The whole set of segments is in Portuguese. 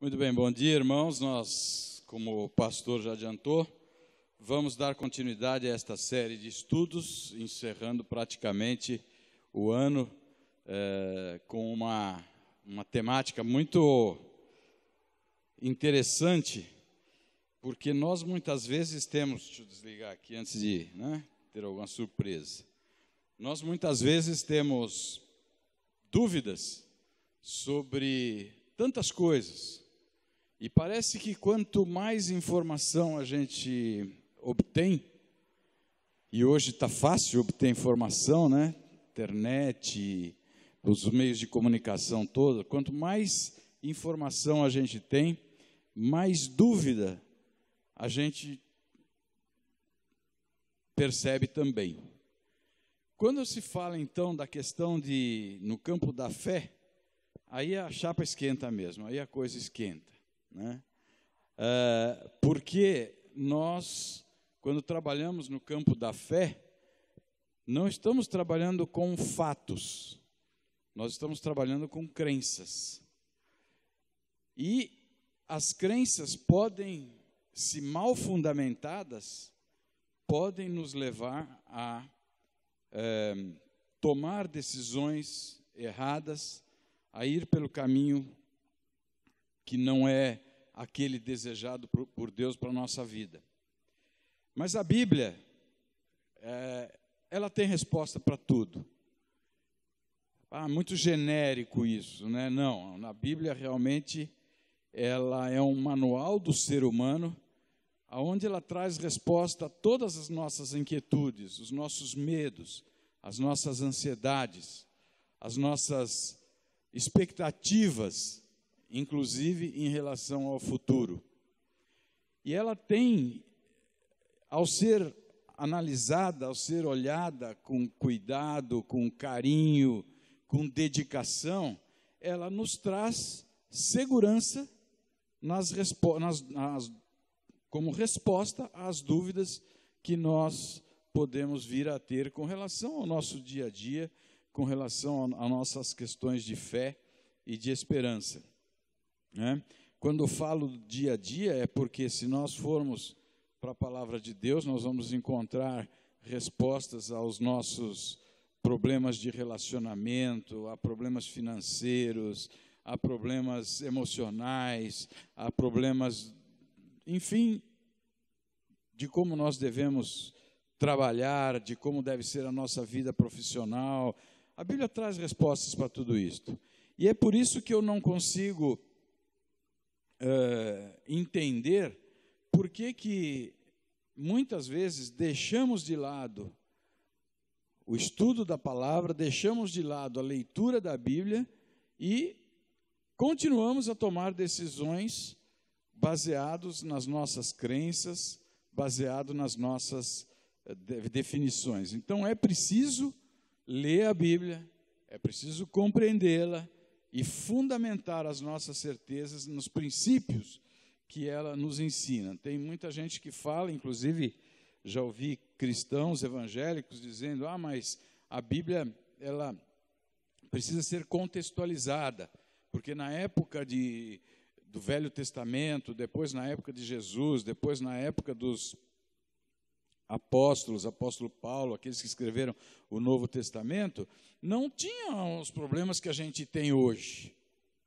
Muito bem, bom dia, irmãos. Nós, como o pastor já adiantou, vamos dar continuidade a esta série de estudos, encerrando praticamente o ano com uma temática muito interessante, porque nós muitas vezes temos, deixa eu desligar aqui antes de ter alguma surpresa, nós muitas vezes temos dúvidas sobre tantas coisas. E parece que quanto mais informação a gente obtém, e hoje está fácil obter informação, né? Internet, os meios de comunicação todos, quanto mais informação a gente tem, mais dúvida a gente percebe também. Quando se fala então da questão no campo da fé, aí a chapa esquenta mesmo, aí a coisa esquenta. Porque nós, quando trabalhamos no campo da fé, não estamos trabalhando com fatos, nós estamos trabalhando com crenças. E as crenças podem, se mal fundamentadas, podem nos levar a tomar decisões erradas, a ir pelo caminho que não é aquele desejado por Deus para a nossa vida. Mas a Bíblia, ela tem resposta para tudo. Muito genérico isso, né? Não, na Bíblia realmente ela é um manual do ser humano, onde ela traz resposta a todas as nossas inquietudes, os nossos medos, as nossas ansiedades, as nossas expectativas, inclusive em relação ao futuro. E ela tem, ao ser analisada, ao ser olhada com cuidado, com carinho, com dedicação, ela nos traz segurança como resposta às dúvidas que nós podemos vir a ter com relação ao nosso dia a dia, com relação a nossas questões de fé e de esperança. Quando eu falo dia a dia, é porque se nós formos para a palavra de Deus, nós vamos encontrar respostas aos nossos problemas de relacionamento, a problemas financeiros, a problemas emocionais, a problemas, enfim, de como nós devemos trabalhar, de como deve ser a nossa vida profissional. A Bíblia traz respostas para tudo isto. E é por isso que eu não consigo entender por que muitas vezes deixamos de lado o estudo da palavra, deixamos de lado a leitura da Bíblia e continuamos a tomar decisões baseados nas nossas crenças, baseado nas nossas definições. Então é preciso ler a Bíblia, é preciso compreendê-la e fundamentar as nossas certezas nos princípios que ela nos ensina. Tem muita gente que fala, inclusive já ouvi cristãos evangélicos dizendo: mas a Bíblia ela precisa ser contextualizada, porque na época do Velho Testamento, depois na época de Jesus, depois na época dos apóstolos, apóstolo Paulo, aqueles que escreveram o Novo Testamento, não tinham os problemas que a gente tem hoje,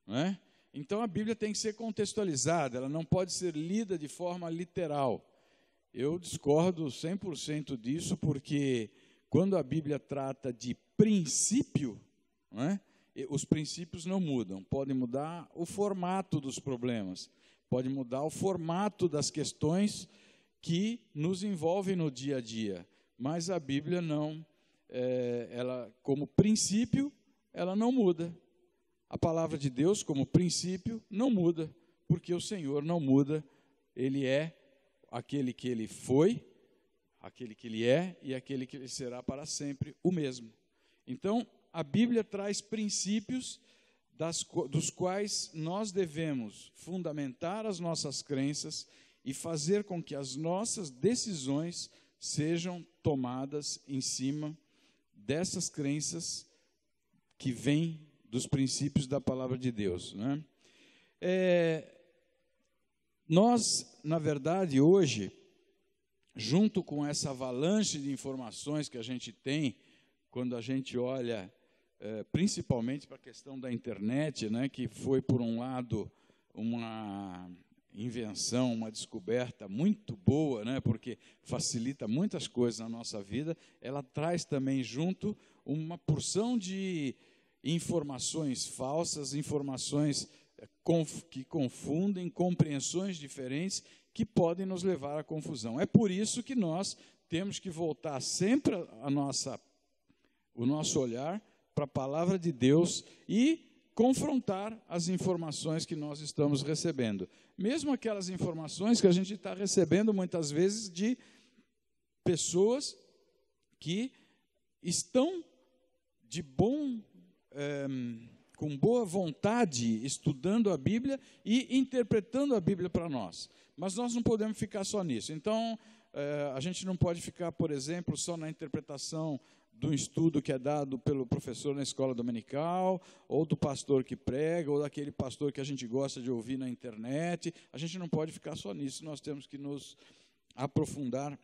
né? Então a Bíblia tem que ser contextualizada, ela não pode ser lida de forma literal. Eu discordo 100% disso, porque quando a Bíblia trata de princípio, né, os princípios não mudam. Pode mudar o formato dos problemas, pode mudar o formato das questões que nos envolvem no dia a dia, mas a Bíblia não, ela como princípio, ela não muda. A palavra de Deus como princípio não muda, porque o Senhor não muda, Ele é aquele que Ele foi, aquele que Ele é e aquele que Ele será para sempre o mesmo. Então, a Bíblia traz princípios dos quais nós devemos fundamentar as nossas crenças e fazer com que as nossas decisões sejam tomadas em cima dessas crenças que vêm dos princípios da palavra de Deus, né? Nós, na verdade, hoje, junto com essa avalanche de informações que a gente tem, quando a gente olha principalmente para a questão da internet, né, que foi, por um lado, uma invenção, uma descoberta muito boa, né, porque facilita muitas coisas na nossa vida, ela traz também junto uma porção de informações falsas, informações que confundem, compreensões diferentes que podem nos levar à confusão. É por isso que nós temos que voltar sempre o nosso olhar para a palavra de Deus e confrontar as informações que nós estamos recebendo. Mesmo aquelas informações que a gente está recebendo muitas vezes de pessoas que estão com boa vontade estudando a Bíblia e interpretando a Bíblia para nós. Mas nós não podemos ficar só nisso. Então, a gente não pode ficar, por exemplo, só na interpretação de um estudo que é dado pelo professor na escola dominical, ou do pastor que prega, ou daquele pastor que a gente gosta de ouvir na internet. A gente não pode ficar só nisso, nós temos que nos aprofundar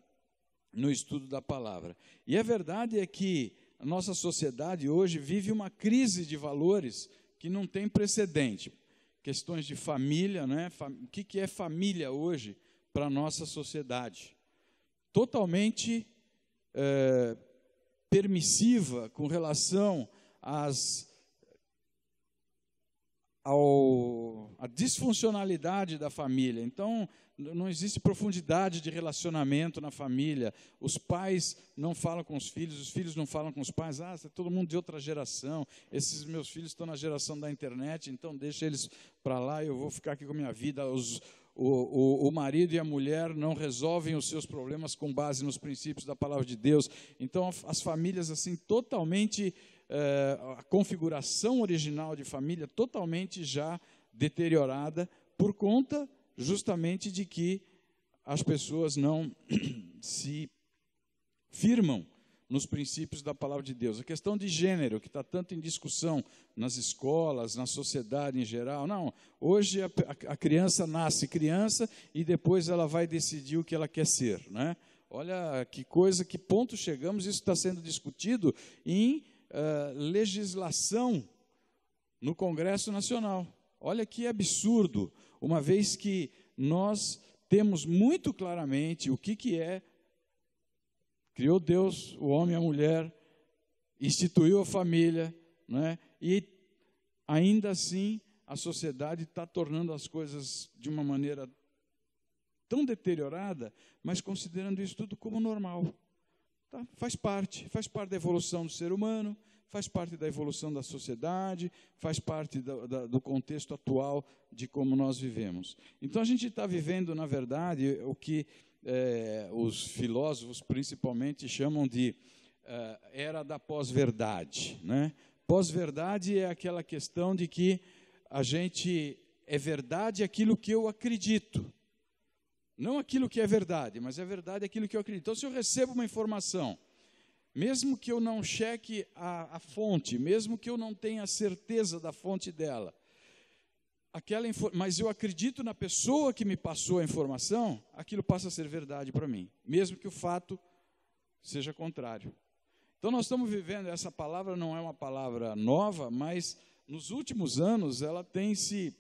no estudo da palavra. E a verdade é que a nossa sociedade hoje vive uma crise de valores que não tem precedente. Questões de família, né? O que é família hoje para a nossa sociedade? Totalmente permissiva com relação à disfuncionalidade da família. Então, não existe profundidade de relacionamento na família. Os pais não falam com os filhos não falam com os pais. É todo mundo de outra geração. Esses meus filhos estão na geração da internet, então deixa eles para lá, eu vou ficar aqui com a minha vida. O marido e a mulher não resolvem os seus problemas com base nos princípios da palavra de Deus. Então, as famílias, assim, totalmente, a configuração original de família totalmente já deteriorada por conta justamente de que as pessoas não se firmam nos princípios da palavra de Deus. A questão de gênero, que está tanto em discussão nas escolas, na sociedade em geral. Não, hoje a criança nasce criança e depois ela vai decidir o que ela quer ser, né? Olha que coisa, que ponto chegamos, isso está sendo discutido em legislação no Congresso Nacional. Olha que absurdo, uma vez que nós temos muito claramente o que é. Criou Deus, o homem e a mulher, instituiu a família, né? E ainda assim a sociedade está tornando as coisas de uma maneira tão deteriorada, mas considerando isso tudo como normal. Tá? Faz parte da evolução do ser humano, faz parte da evolução da sociedade, faz parte do contexto atual de como nós vivemos. Então a gente está vivendo, na verdade, o que os filósofos principalmente chamam de era da pós-verdade, né? Pós-verdade é aquela questão de que é verdade aquilo que eu acredito. Não aquilo que é verdade, mas é verdade aquilo que eu acredito. Então, se eu recebo uma informação, mesmo que eu não cheque a fonte, mesmo que eu não tenha certeza da fonte dela, mas eu acredito na pessoa que me passou a informação, aquilo passa a ser verdade para mim, mesmo que o fato seja contrário. Então, nós estamos vivendo, essa palavra não é uma palavra nova, mas nos últimos anos ela tem se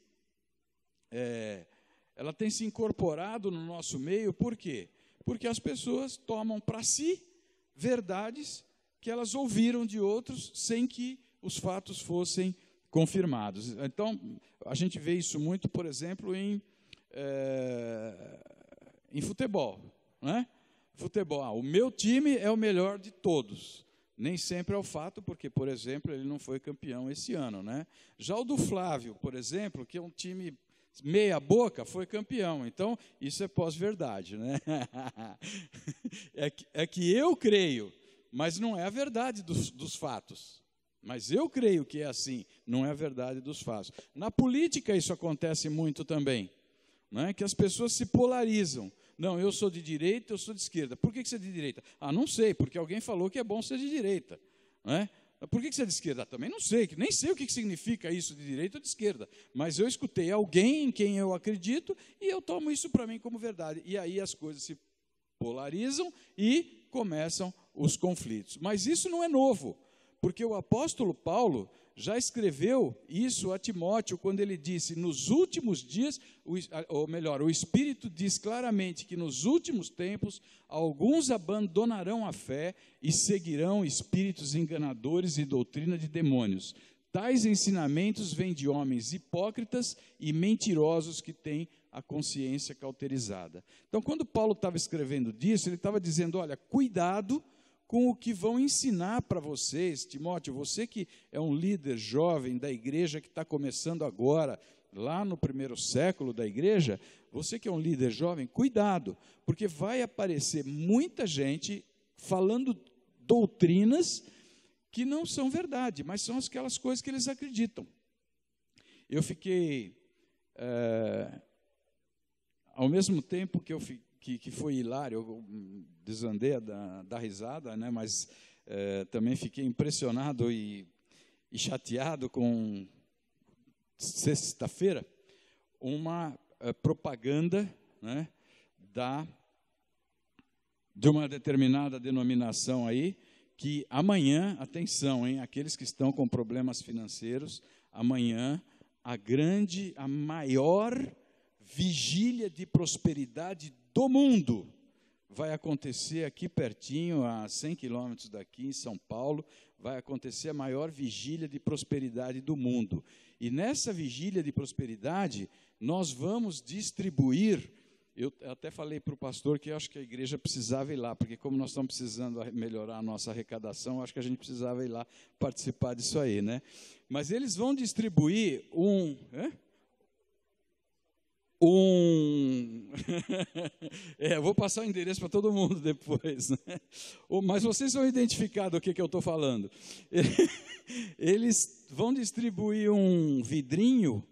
incorporado no nosso meio. Por quê? Porque as pessoas tomam para si verdades que elas ouviram de outros sem que os fatos fossem confirmados. Então, a gente vê isso muito, por exemplo, em futebol, né? Futebol, o meu time é o melhor de todos. Nem sempre é o fato, porque, por exemplo, ele não foi campeão esse ano, né? Já o do Flávio, por exemplo, que é um time meia boca, foi campeão. Então, isso é pós-verdade, né? É que eu creio, mas não é a verdade dos fatos. Mas eu creio que é assim, não é a verdade dos fatos. Na política isso acontece muito também, né? Que as pessoas se polarizam. Não, eu sou de direita, eu sou de esquerda. Por que você é de direita? Não sei, porque alguém falou que é bom ser de direita, né? Por que você é de esquerda? Também não sei, nem sei o que significa isso de direita ou de esquerda, mas eu escutei alguém em quem eu acredito e eu tomo isso para mim como verdade. E aí as coisas se polarizam e começam os conflitos. Mas isso não é novo, porque o apóstolo Paulo já escreveu isso a Timóteo quando ele disse, nos últimos dias, ou melhor, o Espírito diz claramente que nos últimos tempos alguns abandonarão a fé e seguirão espíritos enganadores e doutrina de demônios. Tais ensinamentos vêm de homens hipócritas e mentirosos que têm a consciência cauterizada. Então, quando Paulo estava escrevendo disso, ele estava dizendo, olha, cuidado com o que vão ensinar para vocês. Timóteo, você que é um líder jovem da igreja que está começando agora, lá no primeiro século da igreja, você que é um líder jovem, cuidado, porque vai aparecer muita gente falando doutrinas que não são verdade, mas são aquelas coisas que eles acreditam. Eu fiquei, ao mesmo tempo que eu fiquei, que foi hilário, eu desandei a dar risada, né, mas também fiquei impressionado e chateado com sexta-feira, uma propaganda, né, de uma determinada denominação aí, que amanhã, atenção, hein, aqueles que estão com problemas financeiros, amanhã a maior vigília de prosperidade do mundo vai acontecer aqui pertinho, a 100 quilômetros daqui, em São Paulo, vai acontecer a maior vigília de prosperidade do mundo. E nessa vigília de prosperidade, nós vamos distribuir, eu até falei para o pastor que eu acho que a igreja precisava ir lá, porque como nós estamos precisando melhorar a nossa arrecadação, eu acho que a gente precisava ir lá participar disso aí, né? Mas eles vão distribuir eu vou passar o endereço para todo mundo depois, né? Mas vocês vão identificar do que eu estou falando. Eles vão distribuir um vidrinho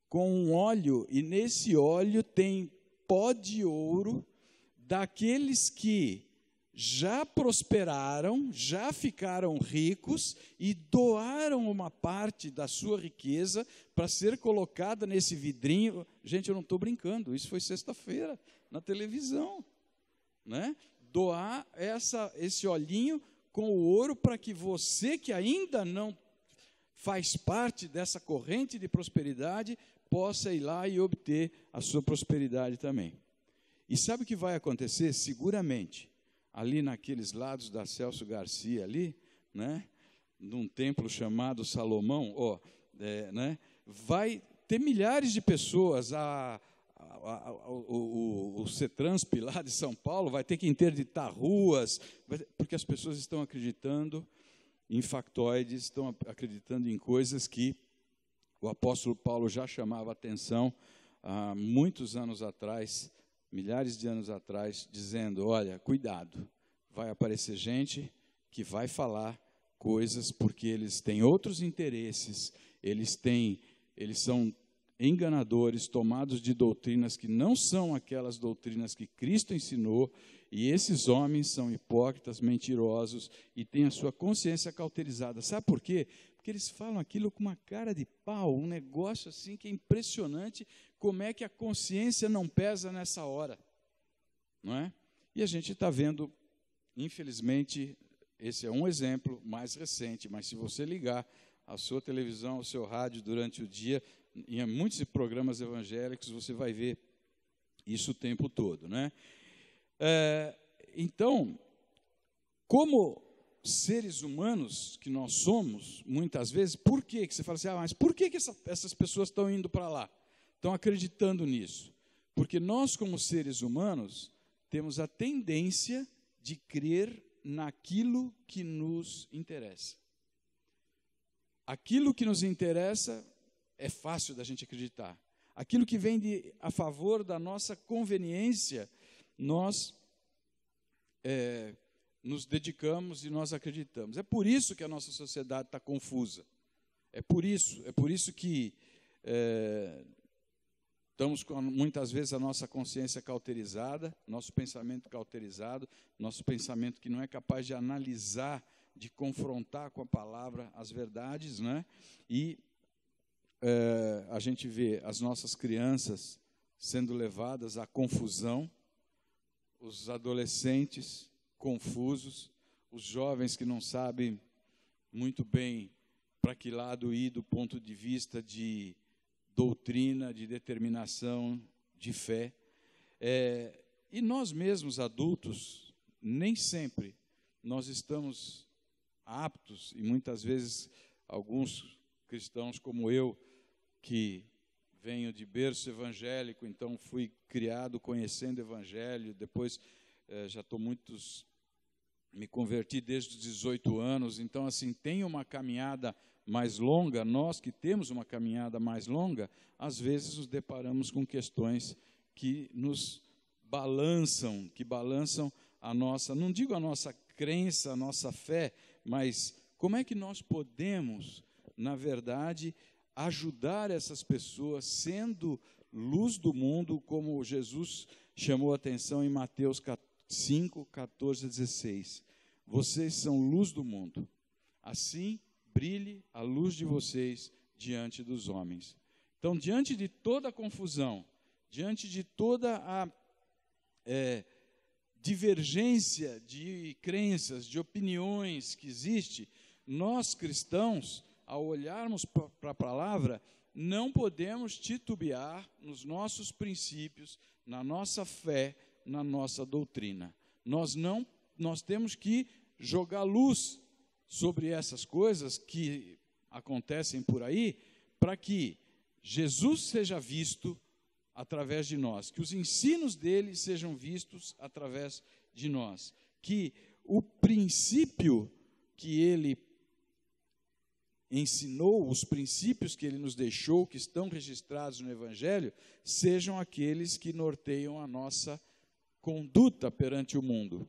com um óleo, e nesse óleo tem pó de ouro daqueles que já prosperaram, já ficaram ricos e doaram uma parte da sua riqueza para ser colocada nesse vidrinho. Gente, eu não estou brincando, isso foi sexta-feira, na televisão, né? Doar esse olhinho com o ouro para que você que ainda não faz parte dessa corrente de prosperidade, possa ir lá e obter a sua prosperidade também. E sabe o que vai acontecer? Seguramente, ali naqueles lados da Celso Garcia ali, né, num templo chamado Salomão, né, vai ter milhares de pessoas, o CETRANSP lá de São Paulo vai ter que interditar ruas, porque as pessoas estão acreditando em factoides, estão acreditando em coisas que o apóstolo Paulo já chamava atenção há muitos anos atrás, milhares de anos atrás, dizendo, olha, cuidado, vai aparecer gente que vai falar coisas porque eles têm outros interesses, eles são enganadores, tomados de doutrinas que não são aquelas doutrinas que Cristo ensinou, e esses homens são hipócritas, mentirosos, e têm a sua consciência cauterizada. Sabe por quê? Porque eles falam aquilo com uma cara de pau, um negócio assim que é impressionante, como é que a consciência não pesa nessa hora, não é? E a gente está vendo, infelizmente, esse é um exemplo mais recente, mas se você ligar a sua televisão, o seu rádio durante o dia, em muitos programas evangélicos, você vai ver isso o tempo todo, né? Então, como seres humanos que nós somos, muitas vezes, por que você fala assim, mas por que essas pessoas estão indo para lá? Estão acreditando nisso? Porque nós, como seres humanos, temos a tendência de crer naquilo que nos interessa. Aquilo que nos interessa é fácil da gente acreditar. Aquilo que vem a favor da nossa conveniência, nós nos dedicamos e nós acreditamos. É por isso que a nossa sociedade está confusa. É por isso que estamos com, muitas vezes, a nossa consciência cauterizada, nosso pensamento cauterizado, nosso pensamento que não é capaz de analisar de confrontar com a palavra as verdades, né? E a gente vê as nossas crianças sendo levadas à confusão, os adolescentes confusos, os jovens que não sabem muito bem para que lado ir do ponto de vista de doutrina, de determinação, de fé. E nós mesmos, adultos, nem sempre nós estamos aptos, e muitas vezes alguns cristãos como eu, que venho de berço evangélico, então fui criado conhecendo o evangelho, depois já estou me converti desde os 18 anos, então assim, tenho uma caminhada mais longa. Nós que temos uma caminhada mais longa, às vezes nos deparamos com questões que nos balançam, a nossa, não digo a nossa crença, a nossa fé, mas como é que nós podemos, na verdade, ajudar essas pessoas, sendo luz do mundo, como Jesus chamou a atenção em Mateus 5, 14 a 16. Vocês são luz do mundo. Assim, brilhe a luz de vocês diante dos homens. Então, diante de toda a confusão, diante de toda a divergência de crenças, de opiniões que existe, nós cristãos, ao olharmos para a palavra, não podemos titubear nos nossos princípios, na nossa fé, na nossa doutrina. Nós temos que jogar luz sobre essas coisas que acontecem por aí, para que Jesus seja visto através de nós, que os ensinos dele sejam vistos através de nós, que o princípio que ele ensinou, os princípios que ele nos deixou, que estão registrados no Evangelho, sejam aqueles que norteiam a nossa conduta perante o mundo.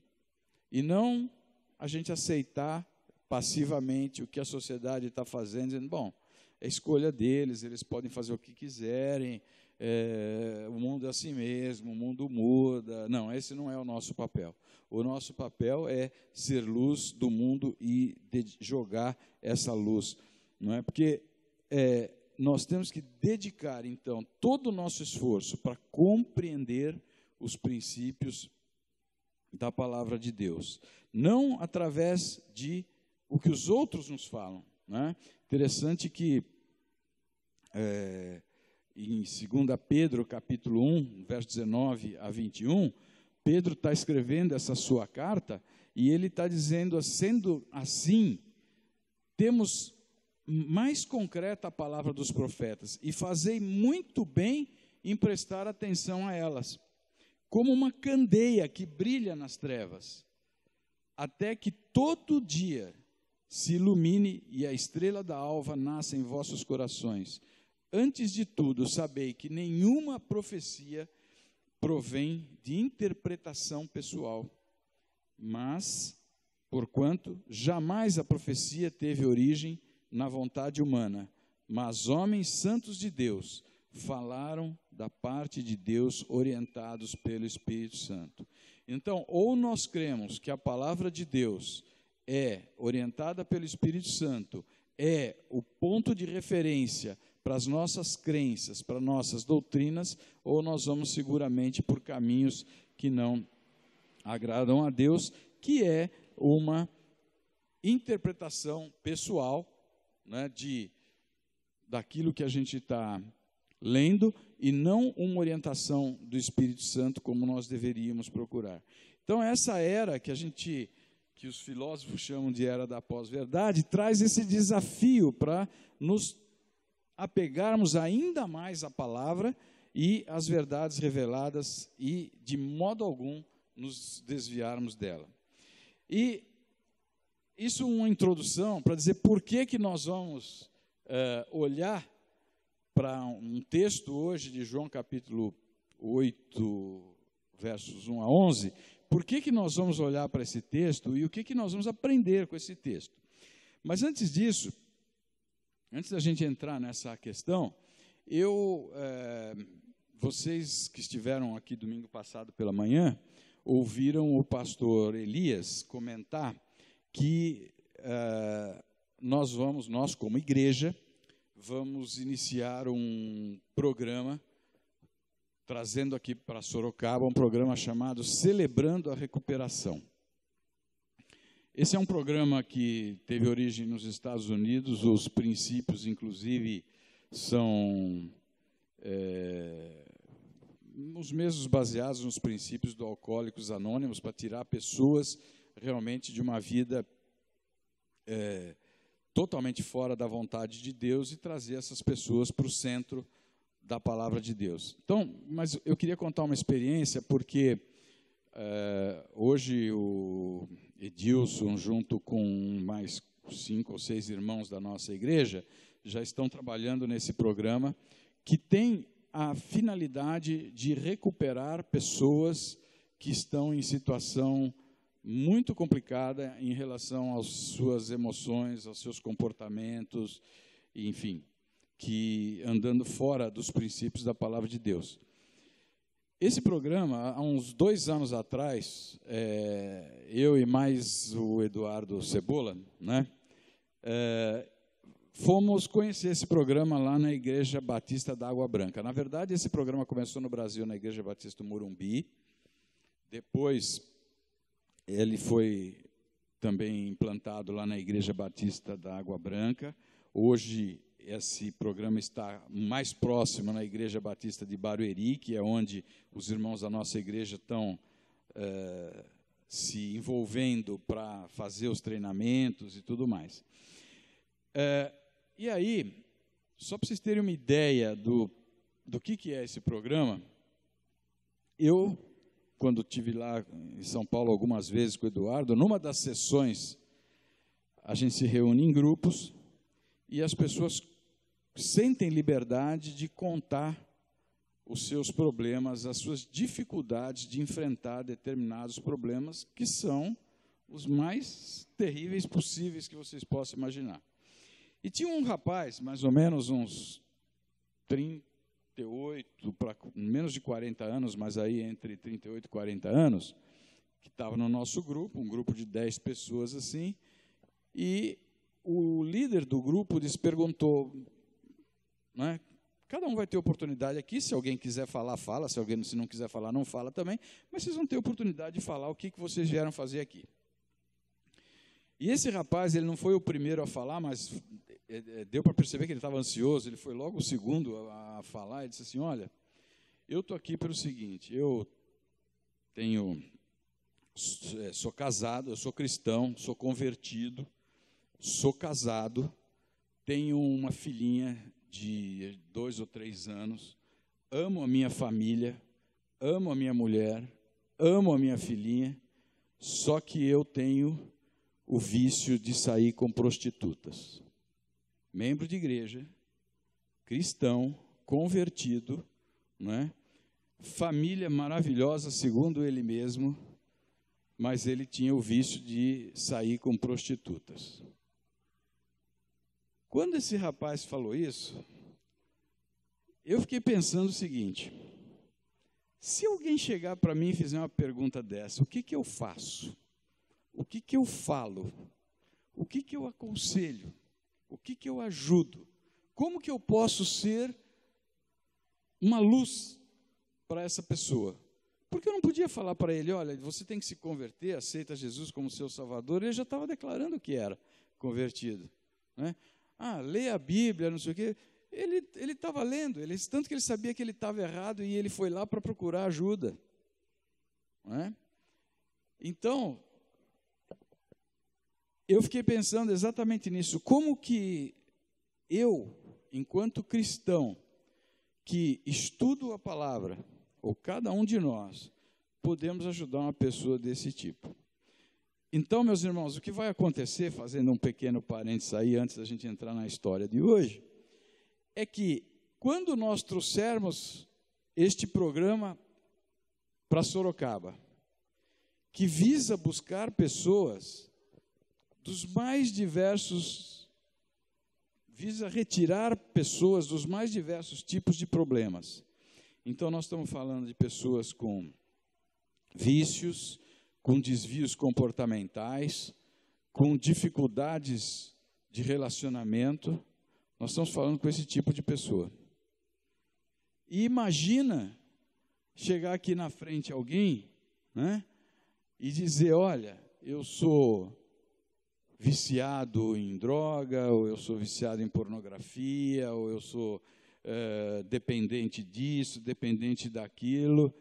E não a gente aceitar passivamente o que a sociedade está fazendo, dizendo, bom, é escolha deles, eles podem fazer o que quiserem, o mundo é assim mesmo, o mundo muda. Não, esse não é o nosso papel. O nosso papel é ser luz do mundo e jogar essa luz. Não é? Porque nós temos que dedicar, então, todo o nosso esforço para compreender os princípios da palavra de Deus. Não através de o que os outros nos falam. Né? Interessante que em 2 Pedro, capítulo 1, verso 19 a 21, Pedro está escrevendo essa sua carta e ele está dizendo, sendo assim, temos mais concreta a palavra dos profetas, e fazei muito bem em prestar atenção a elas, como uma candeia que brilha nas trevas, até que todo dia se ilumine e a estrela da alva nasça em vossos corações. Antes de tudo, sabei que nenhuma profecia provém de interpretação pessoal, mas, porquanto, jamais a profecia teve origem na vontade humana, mas homens santos de Deus falaram da parte de Deus, orientados pelo Espírito Santo. Então, ou nós cremos que a palavra de Deus é orientada pelo Espírito Santo, é o ponto de referência para as nossas crenças, para nossas doutrinas, ou nós vamos seguramente por caminhos que não agradam a Deus, que é uma interpretação pessoal, né, daquilo que a gente está lendo, e não uma orientação do Espírito Santo como nós deveríamos procurar. Então, essa era que os filósofos chamam de era da pós-verdade, traz esse desafio para nos apegarmos ainda mais à palavra e às verdades reveladas e, de modo algum, nos desviarmos dela. E isso é uma introdução para dizer por que nós vamos olhar para um texto hoje de João capítulo 8, versos 1 a 11, por que nós vamos olhar para esse texto e o que nós vamos aprender com esse texto. Mas antes disso, antes da gente entrar nessa questão, vocês que estiveram aqui domingo passado pela manhã, ouviram o pastor Elias comentar que nós como igreja, vamos iniciar um programa, trazendo aqui para Sorocaba, um programa chamado Celebrando a Recuperação. Esse é um programa que teve origem nos Estados Unidos, os princípios, inclusive, são os mesmos baseados nos princípios do Alcoólicos Anônimos, para tirar pessoas realmente de uma vida totalmente fora da vontade de Deus e trazer essas pessoas para o centro da palavra de Deus. Então, mas eu queria contar uma experiência, porque hoje o Edilson, junto com mais 5 ou 6 irmãos da nossa igreja, já estão trabalhando nesse programa, que tem a finalidade de recuperar pessoas que estão em situação muito complicada em relação às suas emoções, aos seus comportamentos, enfim, que andando fora dos princípios da palavra de Deus. Esse programa, há uns 2 anos atrás, eu e mais o Eduardo Cebola, né, fomos conhecer esse programa lá na Igreja Batista da Água Branca. Na verdade, esse programa começou no Brasil, na Igreja Batista do Morumbi. Depois, ele foi também implantado lá na Igreja Batista da Água Branca. Hoje, esse programa está mais próximo na Igreja Batista de Barueri, que é onde os irmãos da nossa igreja estão se envolvendo para fazer os treinamentos e tudo mais. E aí, só para vocês terem uma ideia do que é esse programa, eu, quando estive lá em São Paulo algumas vezes com o Eduardo, numa das sessões, a gente se reúne em grupos e as pessoas sentem liberdade de contar os seus problemas, as suas dificuldades de enfrentar determinados problemas, que são os mais terríveis possíveis que vocês possam imaginar. E tinha um rapaz, mais ou menos uns 38, para menos de 40 anos, mas aí entre 38 e 40 anos, que estava no nosso grupo, um grupo de 10 pessoas assim, e o líder do grupo perguntou, né, cada um vai ter oportunidade aqui, se alguém quiser falar, fala, se não quiser falar, não fala também, mas vocês vão ter oportunidade de falar o que vocês vieram fazer aqui. E esse rapaz, ele não foi o primeiro a falar, mas deu para perceber que ele estava ansioso, ele foi logo o segundo a falar, e disse assim, olha, eu estou aqui pelo seguinte, eu sou casado, eu sou cristão, sou convertido, sou casado, tenho uma filhinha de 2 ou 3 anos, amo a minha família, amo a minha mulher, amo a minha filhinha, só que eu tenho o vício de sair com prostitutas. Membro de igreja, cristão, convertido, né? Família maravilhosa, segundo ele mesmo, mas ele tinha o vício de sair com prostitutas. Quando esse rapaz falou isso, eu fiquei pensando o seguinte, se alguém chegar para mim e fizer uma pergunta dessa, o que eu faço? O que eu falo? O que eu aconselho? O que eu ajudo? Como que eu posso ser uma luz para essa pessoa? Porque eu não podia falar para ele, olha, você tem que se converter, aceita Jesus como seu Salvador. Ele já estava declarando que era convertido, né? Lê a Bíblia, não sei o quê. Ele estava lendo, tanto que ele sabia que ele estava errado e ele foi lá para procurar ajuda, não é? Então, eu fiquei pensando exatamente nisso. Como que eu, enquanto cristão, que estudo a palavra, ou cada um de nós, podemos ajudar uma pessoa desse tipo? Então, meus irmãos, o que vai acontecer, fazendo um pequeno parênteses aí, antes da gente entrar na história de hoje, é que quando nós trouxermos este programa para Sorocaba, que visa buscar pessoas dos mais diversos, visa retirar pessoas dos mais diversos tipos de problemas. Então, nós estamos falando de pessoas com vícios, com desvios comportamentais, com dificuldades de relacionamento, nós estamos falando com esse tipo de pessoa. E imagina chegar aqui na frente alguém, né, e dizer, olha, eu sou viciado em droga, ou eu sou viciado em pornografia, ou eu sou dependente disso, dependente daquilo.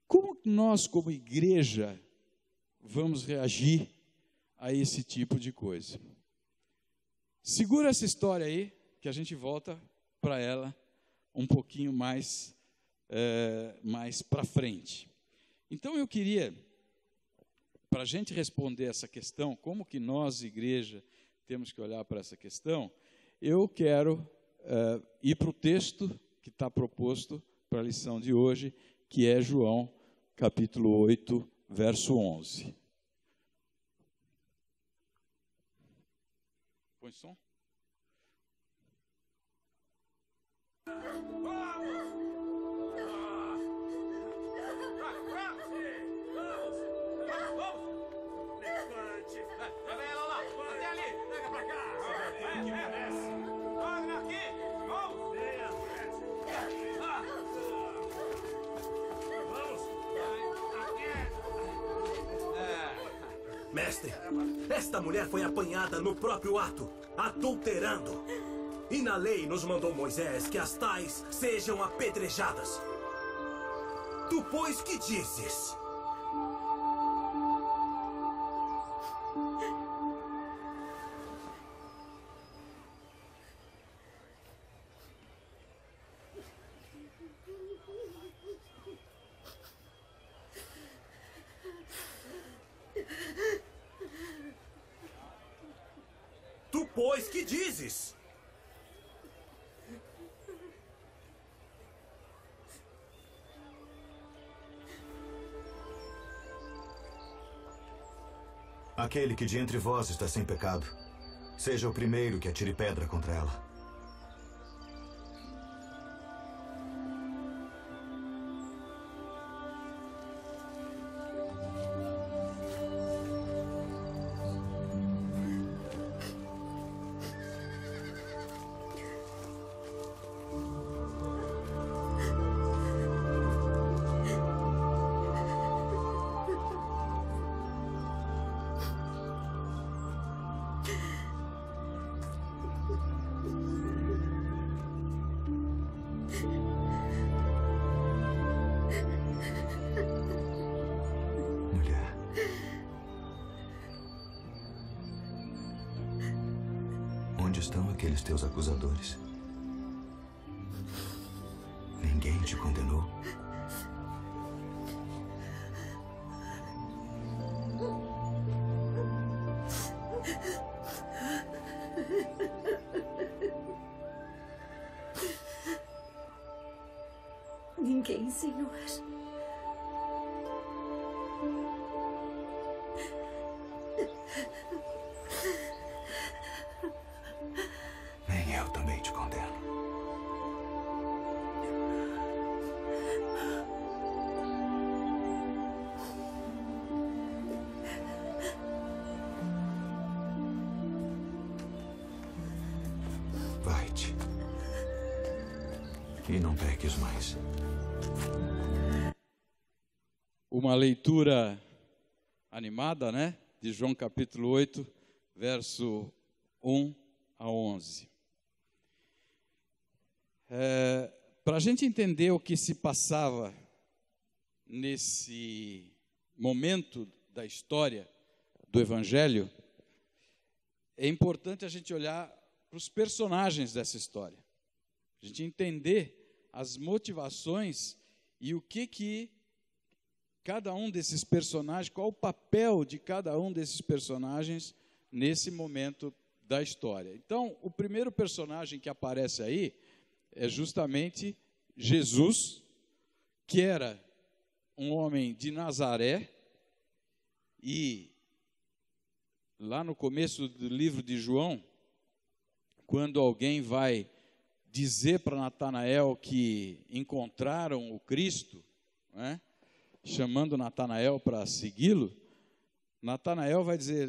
Como nós, como igreja, vamos reagir a esse tipo de coisa? Segura essa história aí, que a gente volta para ela um pouquinho mais para frente. Então eu queria, para a gente responder essa questão, como que nós, igreja, temos que olhar para essa questão, eu quero ir para o texto que está proposto para a lição de hoje, que é João, capítulo 8, verso 11. Põe som. Mestre, esta mulher foi apanhada no próprio ato, adulterando. E na lei nos mandou Moisés que as tais sejam apedrejadas. Tu, pois, que dizes? Tu, pois, que dizes? Aquele que de entre vós está sem pecado, seja o primeiro que atire pedra contra ela. Onde estão aqueles teus acusadores? Ninguém te condenou? Ninguém, Senhor. Nem eu também te condeno. Vai-te. E não peques mais. Uma leitura animada, né? De João capítulo 8, verso 1 a 11. Para a gente entender o que se passava nesse momento da história do Evangelho, é importante a gente olhar para os personagens dessa história. A gente entender as motivações e o que cada um desses personagens, qual o papel de cada um desses personagens nesse momento da história. Então, o primeiro personagem que aparece aí é justamente Jesus, que era um homem de Nazaré, e lá no começo do livro de João, quando alguém vai dizer para Natanael que encontraram o Cristo, né, chamando Natanael para segui-lo, Natanael vai dizer,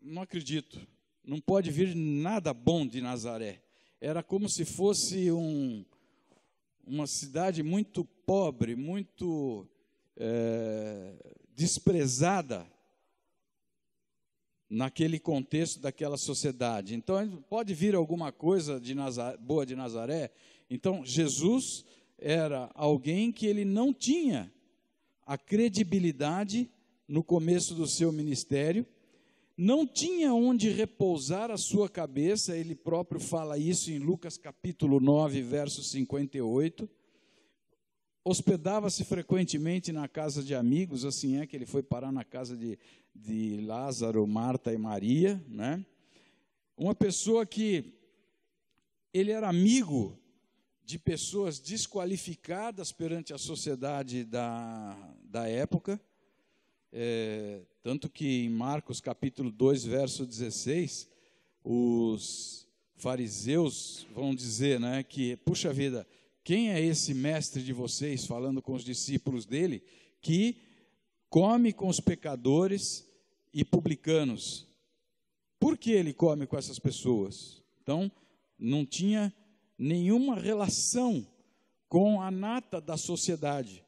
não acredito, não pode vir nada bom de Nazaré. Era como se fosse uma cidade muito pobre, muito desprezada naquele contexto daquela sociedade. Então, pode vir alguma coisa boa de Nazaré? Então, Jesus era alguém que ele não tinha a credibilidade no começo do seu ministério, não tinha onde repousar a sua cabeça, ele próprio fala isso em Lucas capítulo 9, verso 58, hospedava-se frequentemente na casa de amigos, assim é que ele foi parar na casa de Lázaro, Marta e Maria, né? Uma pessoa que ele era amigo de pessoas desqualificadas perante a sociedade da época, tanto que em Marcos capítulo 2, verso 16, os fariseus vão dizer, né, que, puxa vida, quem é esse mestre de vocês, falando com os discípulos dele, que come com os pecadores e publicanos? Por que ele come com essas pessoas? Então, não tinha nenhuma relação com a nata da sociedade.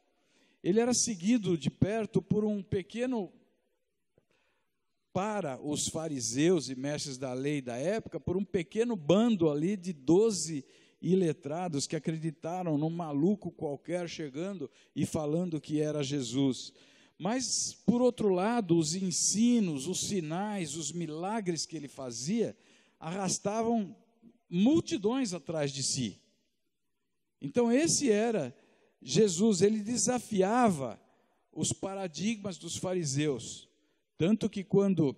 Ele era seguido de perto por um pequeno, para os fariseus e mestres da lei da época, por um pequeno bando ali de 12 iletrados que acreditaram num maluco qualquer chegando e falando que era Jesus. Mas, por outro lado, os ensinos, os sinais, os milagres que ele fazia, arrastavam multidões atrás de si. Então, esse era Jesus, ele desafiava os paradigmas dos fariseus. Tanto que quando,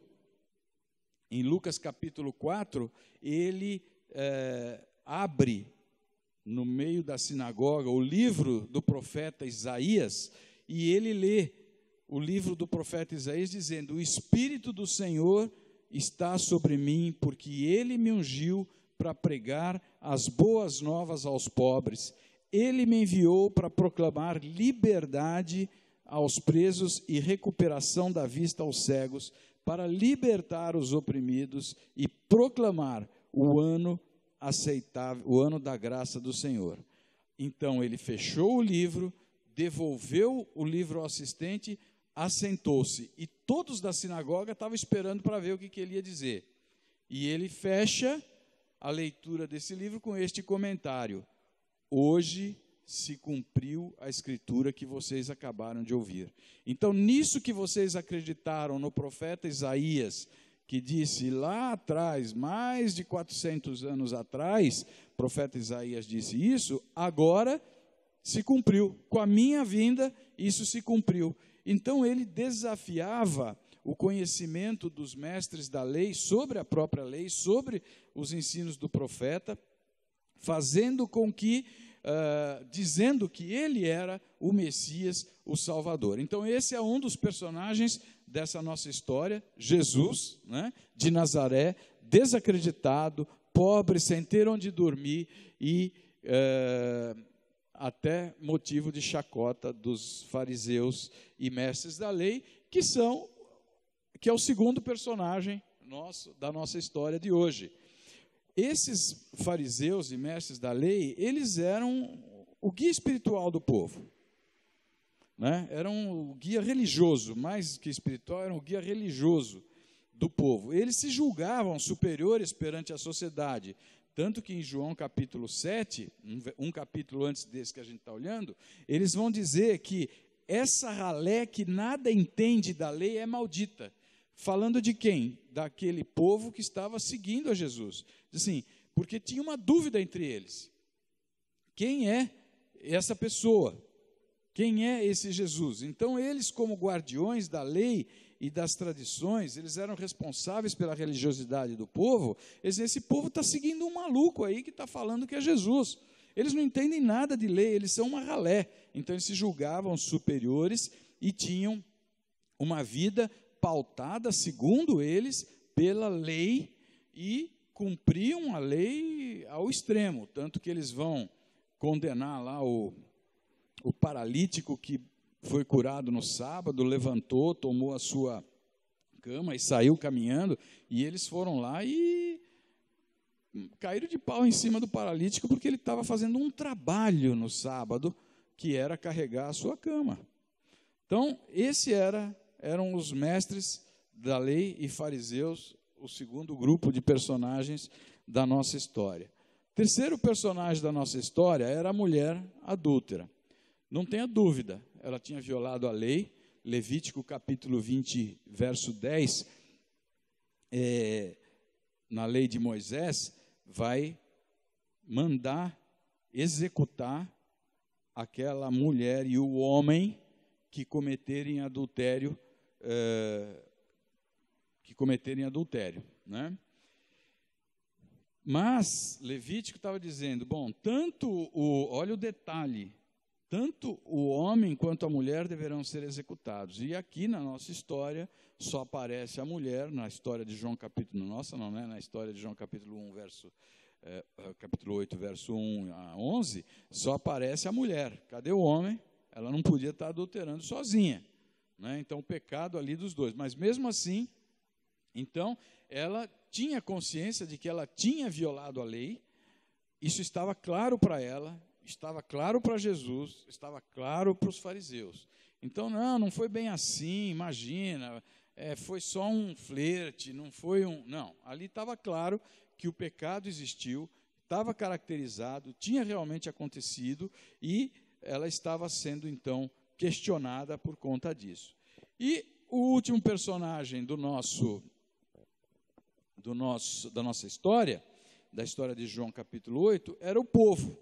em Lucas capítulo 4, ele abre no meio da sinagoga o livro do profeta Isaías, e ele lê o livro do profeta Isaías dizendo: o Espírito do Senhor está sobre mim, porque ele me ungiu para pregar as boas novas aos pobres. Ele me enviou para proclamar liberdade aos presos e recuperação da vista aos cegos, para libertar os oprimidos e proclamar o ano aceitável, o ano da graça do Senhor. Então ele fechou o livro, devolveu o livro ao assistente, assentou-se, e todos da sinagoga estavam esperando para ver o que ele ia dizer. E ele fecha a leitura desse livro com este comentário: hoje se cumpriu a escritura que vocês acabaram de ouvir. Então, nisso que vocês acreditaram no profeta Isaías, que disse lá atrás, mais de 400 anos atrás, o profeta Isaías disse isso, agora se cumpriu. Com a minha vinda, isso se cumpriu. Então, ele desafiava o conhecimento dos mestres da lei sobre a própria lei, sobre os ensinos do profeta, fazendo com que, dizendo que ele era o Messias, o Salvador. Então, esse é um dos personagens dessa nossa história, Jesus, né, de Nazaré, desacreditado, pobre, sem ter onde dormir e até motivo de chacota dos fariseus e mestres da lei, que é o segundo personagem da nossa história de hoje. Esses fariseus e mestres da lei, eles eram o guia espiritual do povo, né? Eram o guia religioso, mais que espiritual, eram o guia religioso do povo. Eles se julgavam superiores perante a sociedade, tanto que em João capítulo 7, um capítulo antes desse que a gente está olhando, eles vão dizer que essa ralé que nada entende da lei é maldita. Falando de quem? Daquele povo que estava seguindo a Jesus. Assim, porque tinha uma dúvida entre eles. Quem é essa pessoa? Quem é esse Jesus? Então, eles, como guardiões da lei e das tradições, eles eram responsáveis pela religiosidade do povo. Esse povo está seguindo um maluco aí que está falando que é Jesus. Eles não entendem nada de lei, eles são uma ralé. Então, eles se julgavam superiores e tinham uma vida pautada, segundo eles, pela lei, e cumpriam a lei ao extremo, tanto que eles vão condenar lá o paralítico que foi curado no sábado, levantou, tomou a sua cama e saiu caminhando, e eles foram lá e caíram de pau em cima do paralítico, porque ele estava fazendo um trabalho no sábado, que era carregar a sua cama. Então, eram os mestres da lei e fariseus, o segundo grupo de personagens da nossa história. O terceiro personagem da nossa história era a mulher adúltera. Não tenha dúvida, ela tinha violado a lei. Levítico capítulo 20, verso 10, na lei de Moisés, vai mandar executar aquela mulher e o homem que cometerem adultério, né? Mas Levítico estava dizendo, bom, olha o detalhe, tanto o homem quanto a mulher deverão ser executados. E aqui na nossa história só aparece a mulher, na história de João capítulo, na história de João capítulo 1, capítulo 8, verso 1 a 11, só aparece a mulher. Cadê o homem? Ela não podia estar adulterando sozinha, né? Então o pecado ali dos dois. Mas mesmo assim, então, ela tinha consciência de que ela tinha violado a lei, isso estava claro para ela, estava claro para Jesus, estava claro para os fariseus. Então, não foi bem assim, imagina, foi só um flerte, não foi um... Não, ali estava claro que o pecado existiu, estava caracterizado, tinha realmente acontecido, e ela estava sendo, então, questionada por conta disso. E o último personagem da nossa história, da história de João capítulo 8, era o povo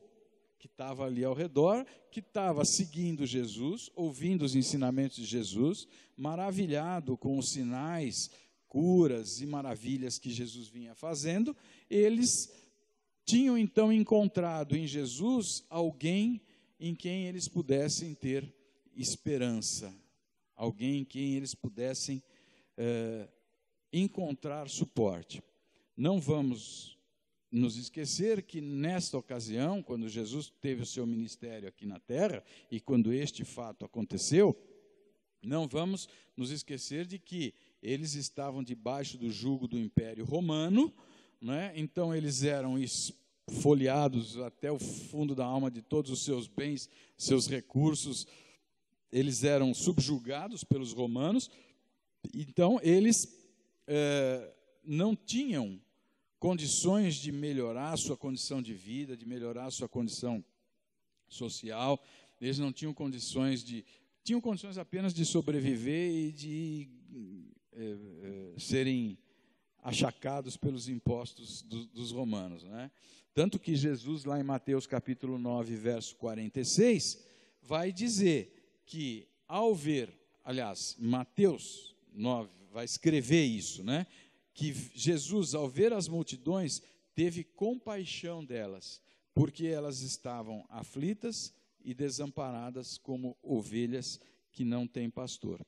que estava ali ao redor, que estava seguindo Jesus, ouvindo os ensinamentos de Jesus, maravilhado com os sinais, curas e maravilhas que Jesus vinha fazendo. Eles tinham então encontrado em Jesus alguém em quem eles pudessem ter esperança, alguém em quem eles pudessem encontrar suporte. Não vamos nos esquecer que nesta ocasião, quando Jesus teve o seu ministério aqui na terra, e quando este fato aconteceu, não vamos nos esquecer de que eles estavam debaixo do jugo do Império Romano, né? Então eles eram esfoliados até o fundo da alma de todos os seus bens, seus recursos, eles eram subjugados pelos romanos, então eles não tinham condições de melhorar a sua condição de vida, de melhorar a sua condição social. Eles não tinham condições tinham condições apenas de sobreviver e de serem achacados pelos impostos dos romanos, né? Tanto que Jesus, lá em Mateus capítulo 9, verso 46, vai dizer que Mateus 9 vai escrever isso, né? Que Jesus, ao ver as multidões, teve compaixão delas, porque elas estavam aflitas e desamparadas como ovelhas que não têm pastor.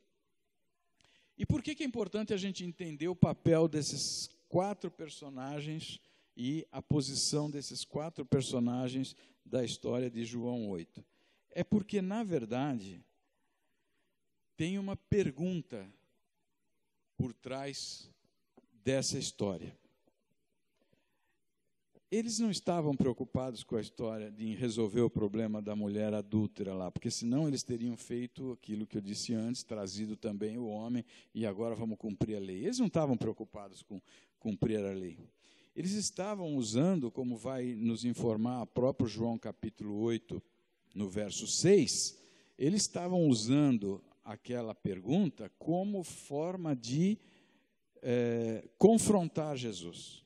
E por que é importante a gente entender o papel desses 4 personagens e a posição desses 4 personagens da história de João 8? É porque, na verdade, tem uma pergunta por trás dessa história. Eles não estavam preocupados com a história de resolver o problema da mulher adúltera lá, porque senão eles teriam feito aquilo que eu disse antes, trazido também o homem, e agora vamos cumprir a lei. Eles não estavam preocupados com cumprir a lei. Eles estavam usando, como vai nos informar o próprio João capítulo 8, no verso 6, eles estavam usando aquela pergunta como forma de confrontar Jesus.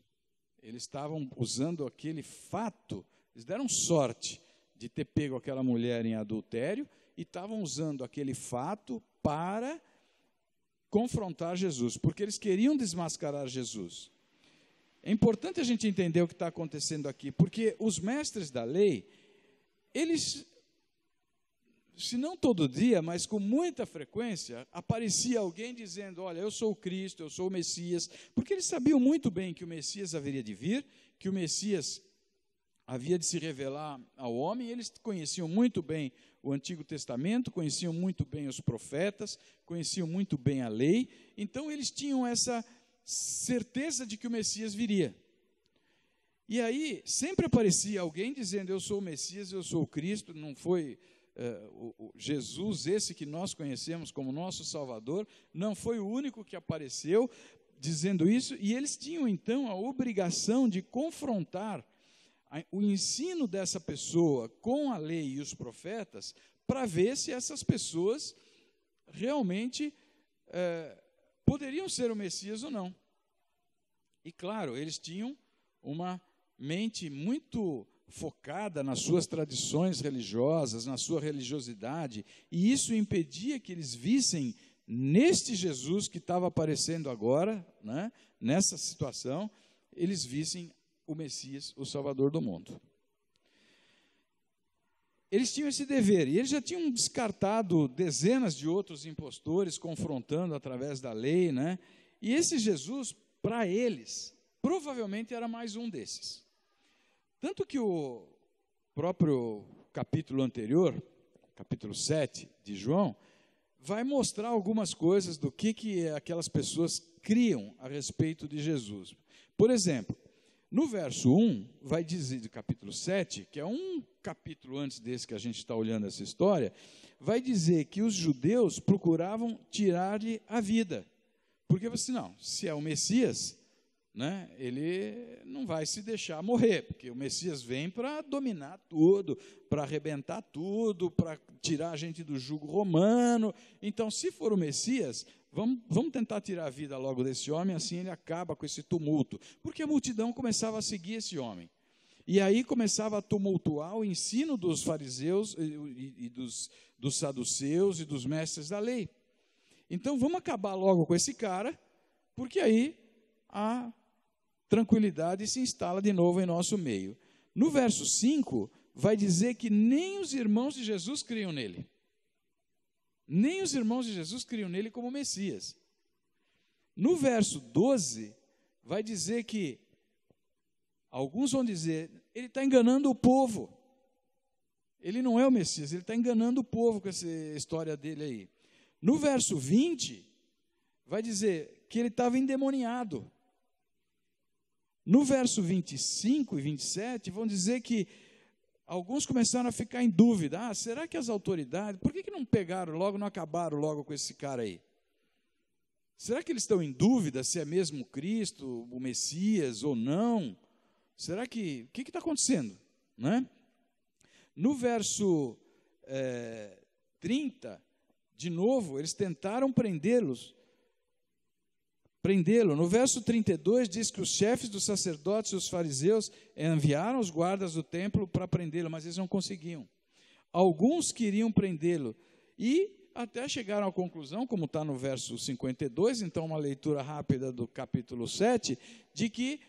Eles estavam usando aquele fato, eles deram sorte de ter pego aquela mulher em adultério e estavam usando aquele fato para confrontar Jesus, porque eles queriam desmascarar Jesus. É importante a gente entender o que está acontecendo aqui, porque os mestres da lei, eles, se não todo dia, mas com muita frequência, aparecia alguém dizendo, olha, eu sou o Cristo, eu sou o Messias, porque eles sabiam muito bem que o Messias haveria de vir, que o Messias havia de se revelar ao homem. Eles conheciam muito bem o Antigo Testamento, conheciam muito bem os profetas, conheciam muito bem a lei. Então, eles tinham essa certeza de que o Messias viria. E aí, sempre aparecia alguém dizendo, eu sou o Messias, eu sou o Cristo. Não foi o Jesus, esse que nós conhecemos como nosso Salvador, não foi o único que apareceu dizendo isso. E eles tinham, então, a obrigação de confrontar o ensino dessa pessoa com a lei e os profetas, para ver se essas pessoas realmente poderiam ser o Messias ou não. E claro, eles tinham uma mente muito focada nas suas tradições religiosas, na sua religiosidade, e isso impedia que eles vissem neste Jesus que estava aparecendo agora, né, nessa situação, eles vissem o Messias, o Salvador do mundo. Eles tinham esse dever, e eles já tinham descartado dezenas de outros impostores, confrontando através da lei, né? E esse Jesus, para eles, provavelmente era mais um desses. Tanto que o próprio capítulo anterior, capítulo 7 de João, vai mostrar algumas coisas do que aquelas pessoas criam a respeito de Jesus. Por exemplo, no verso 1, vai dizer, do capítulo 7, que é um capítulo antes desse que a gente está olhando essa história, vai dizer que os judeus procuravam tirar-lhe a vida. Porque você, não, se é o Messias, né, ele não vai se deixar morrer, porque o Messias vem para dominar tudo, para arrebentar tudo, para tirar a gente do jugo romano. Então, se for o Messias, vamos tentar tirar a vida logo desse homem, assim ele acaba com esse tumulto. Porque a multidão começava a seguir esse homem. E aí começava a tumultuar o ensino dos fariseus e dos saduceus e dos mestres da lei. Então, vamos acabar logo com esse cara, porque aí a tranquilidade se instala de novo em nosso meio. No verso 5, vai dizer que nem os irmãos de Jesus criam nele. Nem os irmãos de Jesus criam nele como Messias. No verso 12, vai dizer que alguns vão dizer, ele está enganando o povo. Ele não é o Messias, ele está enganando o povo com essa história dele aí. No verso 20, vai dizer que ele estava endemoniado. No verso 25 e 27, vão dizer que alguns começaram a ficar em dúvida. Será que as autoridades, por que não pegaram logo, não acabaram logo com esse cara aí? Será que eles estão em dúvida se é mesmo Cristo, o Messias ou não? Será que, o que está acontecendo? Né? No verso 30, de novo, eles tentaram prendê-lo. No verso 32 diz que os chefes dos sacerdotes e os fariseus enviaram os guardas do templo para prendê-lo, mas eles não conseguiam. Alguns queriam prendê-lo e até chegaram à conclusão, como está no verso 52, então uma leitura rápida do capítulo 7, de que,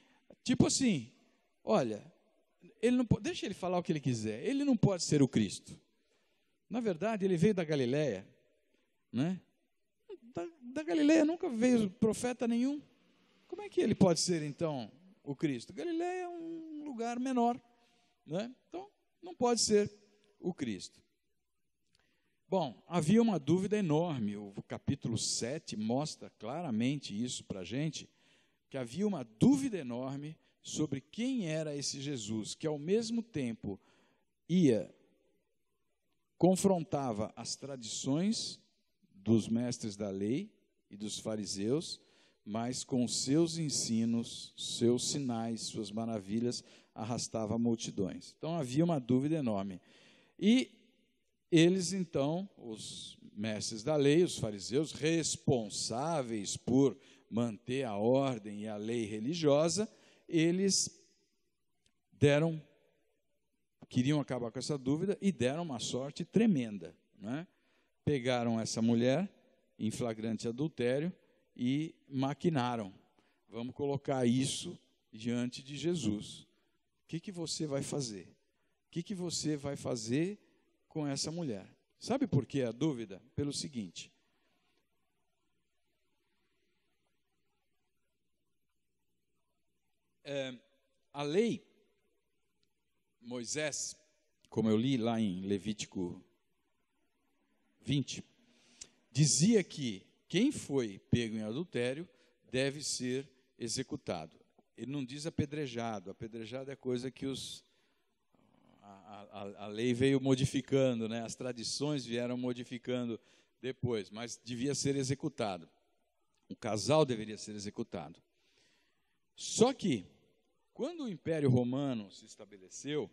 tipo assim, olha, ele não, deixa ele falar o que ele quiser, ele não pode ser o Cristo. Na verdade, ele veio da Galileia, né? Da Galileia nunca veio profeta nenhum. Como é que ele pode ser, então, o Cristo? Galileia é um lugar menor, né? Então, não pode ser o Cristo. Bom, havia uma dúvida enorme. O capítulo 7 mostra claramente isso para a gente, que havia uma dúvida enorme sobre quem era esse Jesus, que ao mesmo tempo confrontava as tradições dos mestres da lei e dos fariseus, mas com seus ensinos, seus sinais, suas maravilhas, arrastava multidões. Então havia uma dúvida enorme. E eles então, os mestres da lei, os fariseus, responsáveis por manter a ordem e a lei religiosa, eles queriam acabar com essa dúvida e deram uma sorte tremenda, né? Pegaram essa mulher em flagrante adultério e maquinaram. Vamos colocar isso diante de Jesus. O que você vai fazer? O que você vai fazer com essa mulher? Sabe por que a dúvida? Pelo seguinte. A lei Moisés, como eu li lá em Levítico 20, dizia que quem foi pego em adultério deve ser executado. Ele não diz apedrejado. Apedrejado é coisa que a lei veio modificando, né? As tradições vieram modificando depois, mas devia ser executado. O casal deveria ser executado. Só que, quando o Império Romano se estabeleceu,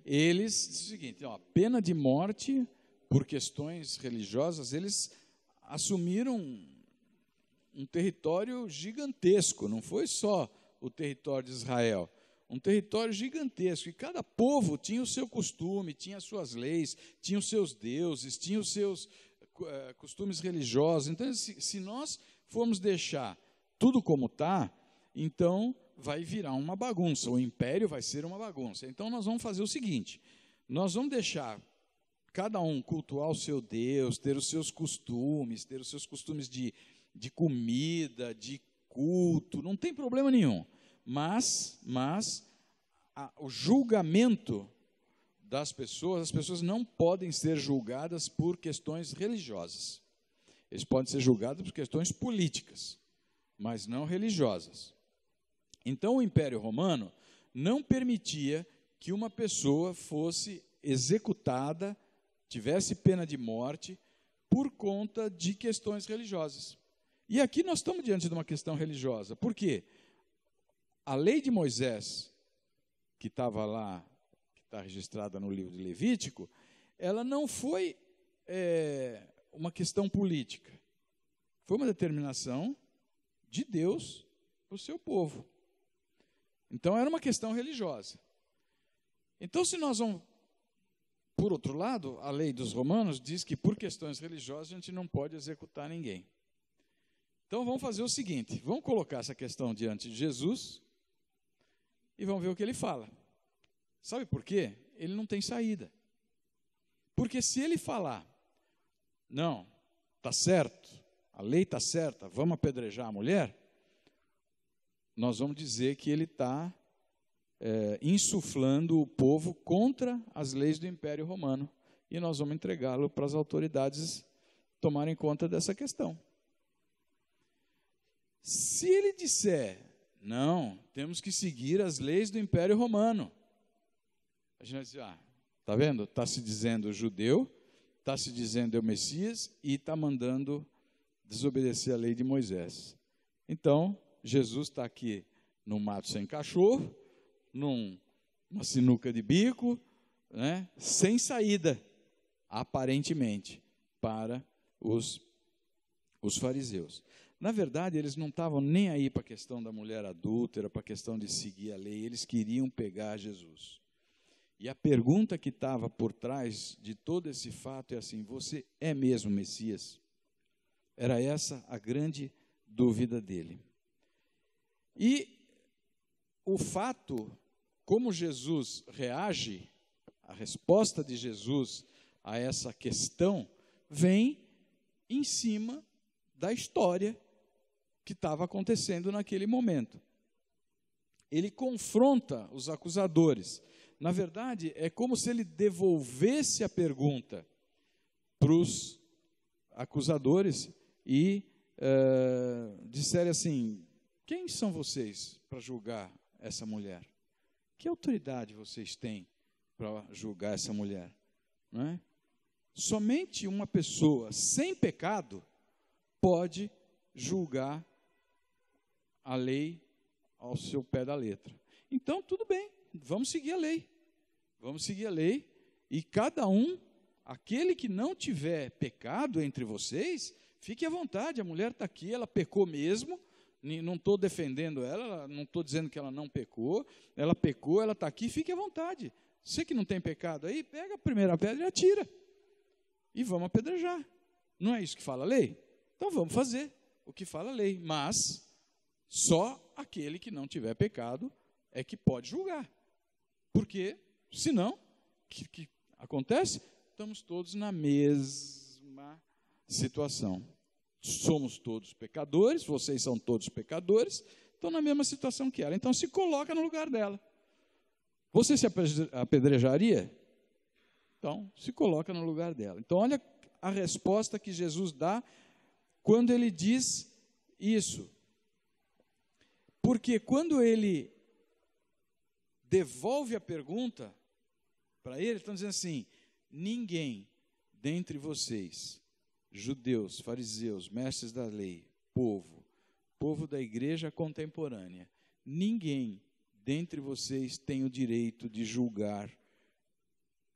eles disseram o seguinte: ó, pena de morte por questões religiosas, eles assumiram um território gigantesco, não foi só o território de Israel, um território gigantesco, e cada povo tinha o seu costume, tinha as suas leis, tinha os seus deuses, tinha os seus costumes religiosos. Então, se nós formos deixar tudo como está, então vai virar uma bagunça, o império vai ser uma bagunça. Então, nós vamos fazer o seguinte: nós vamos deixar cada um cultuar o seu Deus, ter os seus costumes de comida, de culto, não tem problema nenhum. Mas o julgamento das pessoas, as pessoas não podem ser julgadas por questões religiosas. Eles podem ser julgados por questões políticas, mas não religiosas. Então, o Império Romano não permitia que uma pessoa fosse executada, tivesse pena de morte, por conta de questões religiosas. E aqui nós estamos diante de uma questão religiosa. Por quê? A lei de Moisés, que estava lá, que está registrada no livro de Levítico, ela não foi uma questão política. Foi uma determinação de Deus para o seu povo. Então, era uma questão religiosa. Então, se nós vamos... Por outro lado, a lei dos romanos diz que por questões religiosas a gente não pode executar ninguém. Então, vamos fazer o seguinte: vamos colocar essa questão diante de Jesus e vamos ver o que ele fala. Sabe por quê? Ele não tem saída. Porque se ele falar, não, está certo, a lei está certa, vamos apedrejar a mulher, nós vamos dizer que ele está insuflando o povo contra as leis do Império Romano, e nós vamos entregá-lo para as autoridades tomarem conta dessa questão. Se ele disser, não, temos que seguir as leis do Império Romano, a gente vai dizer, está vendo? Está se dizendo judeu, está se dizendo o Messias e está mandando desobedecer a lei de Moisés. Então, Jesus está aqui no mato sem cachorro, numa sinuca de bico, né, sem saída, aparentemente, para os fariseus. Na verdade, eles não estavam nem aí para a questão da mulher adúltera, para a questão de seguir a lei, eles queriam pegar Jesus. E a pergunta que estava por trás de todo esse fato é assim: você é mesmo Messias? Era essa a grande dúvida dele. E o fato, como Jesus reage, a resposta de Jesus a essa questão, vem em cima da história que estava acontecendo naquele momento. Ele confronta os acusadores. Na verdade, é como se ele devolvesse a pergunta para os acusadores e dissesse assim: quem são vocês para julgar essa mulher? Que autoridade vocês têm para julgar essa mulher? Não é? Somente uma pessoa sem pecado pode julgar a lei ao seu pé da letra. Então, tudo bem, vamos seguir a lei. Vamos seguir a lei, e cada um, aquele que não tiver pecado entre vocês, fique à vontade, a mulher está aqui, ela pecou mesmo, não estou defendendo ela, não estou dizendo que ela não pecou, ela pecou, ela está aqui, fique à vontade. Você que não tem pecado aí, pega a primeira pedra e atira. E vamos apedrejar. Não é isso que fala a lei? Então vamos fazer o que fala a lei. Mas só aquele que não tiver pecado é que pode julgar. Porque, senão, o que acontece? Estamos todos na mesma situação. Somos todos pecadores, vocês são todos pecadores, estão na mesma situação que ela. Então se coloca no lugar dela. Você se apedrejaria? Então, se coloca no lugar dela. Então, olha a resposta que Jesus dá quando ele diz isso. Porque quando ele devolve a pergunta para ele, estão dizendo assim: ninguém dentre vocês, judeus, fariseus, mestres da lei, povo da igreja contemporânea, ninguém dentre vocês tem o direito de julgar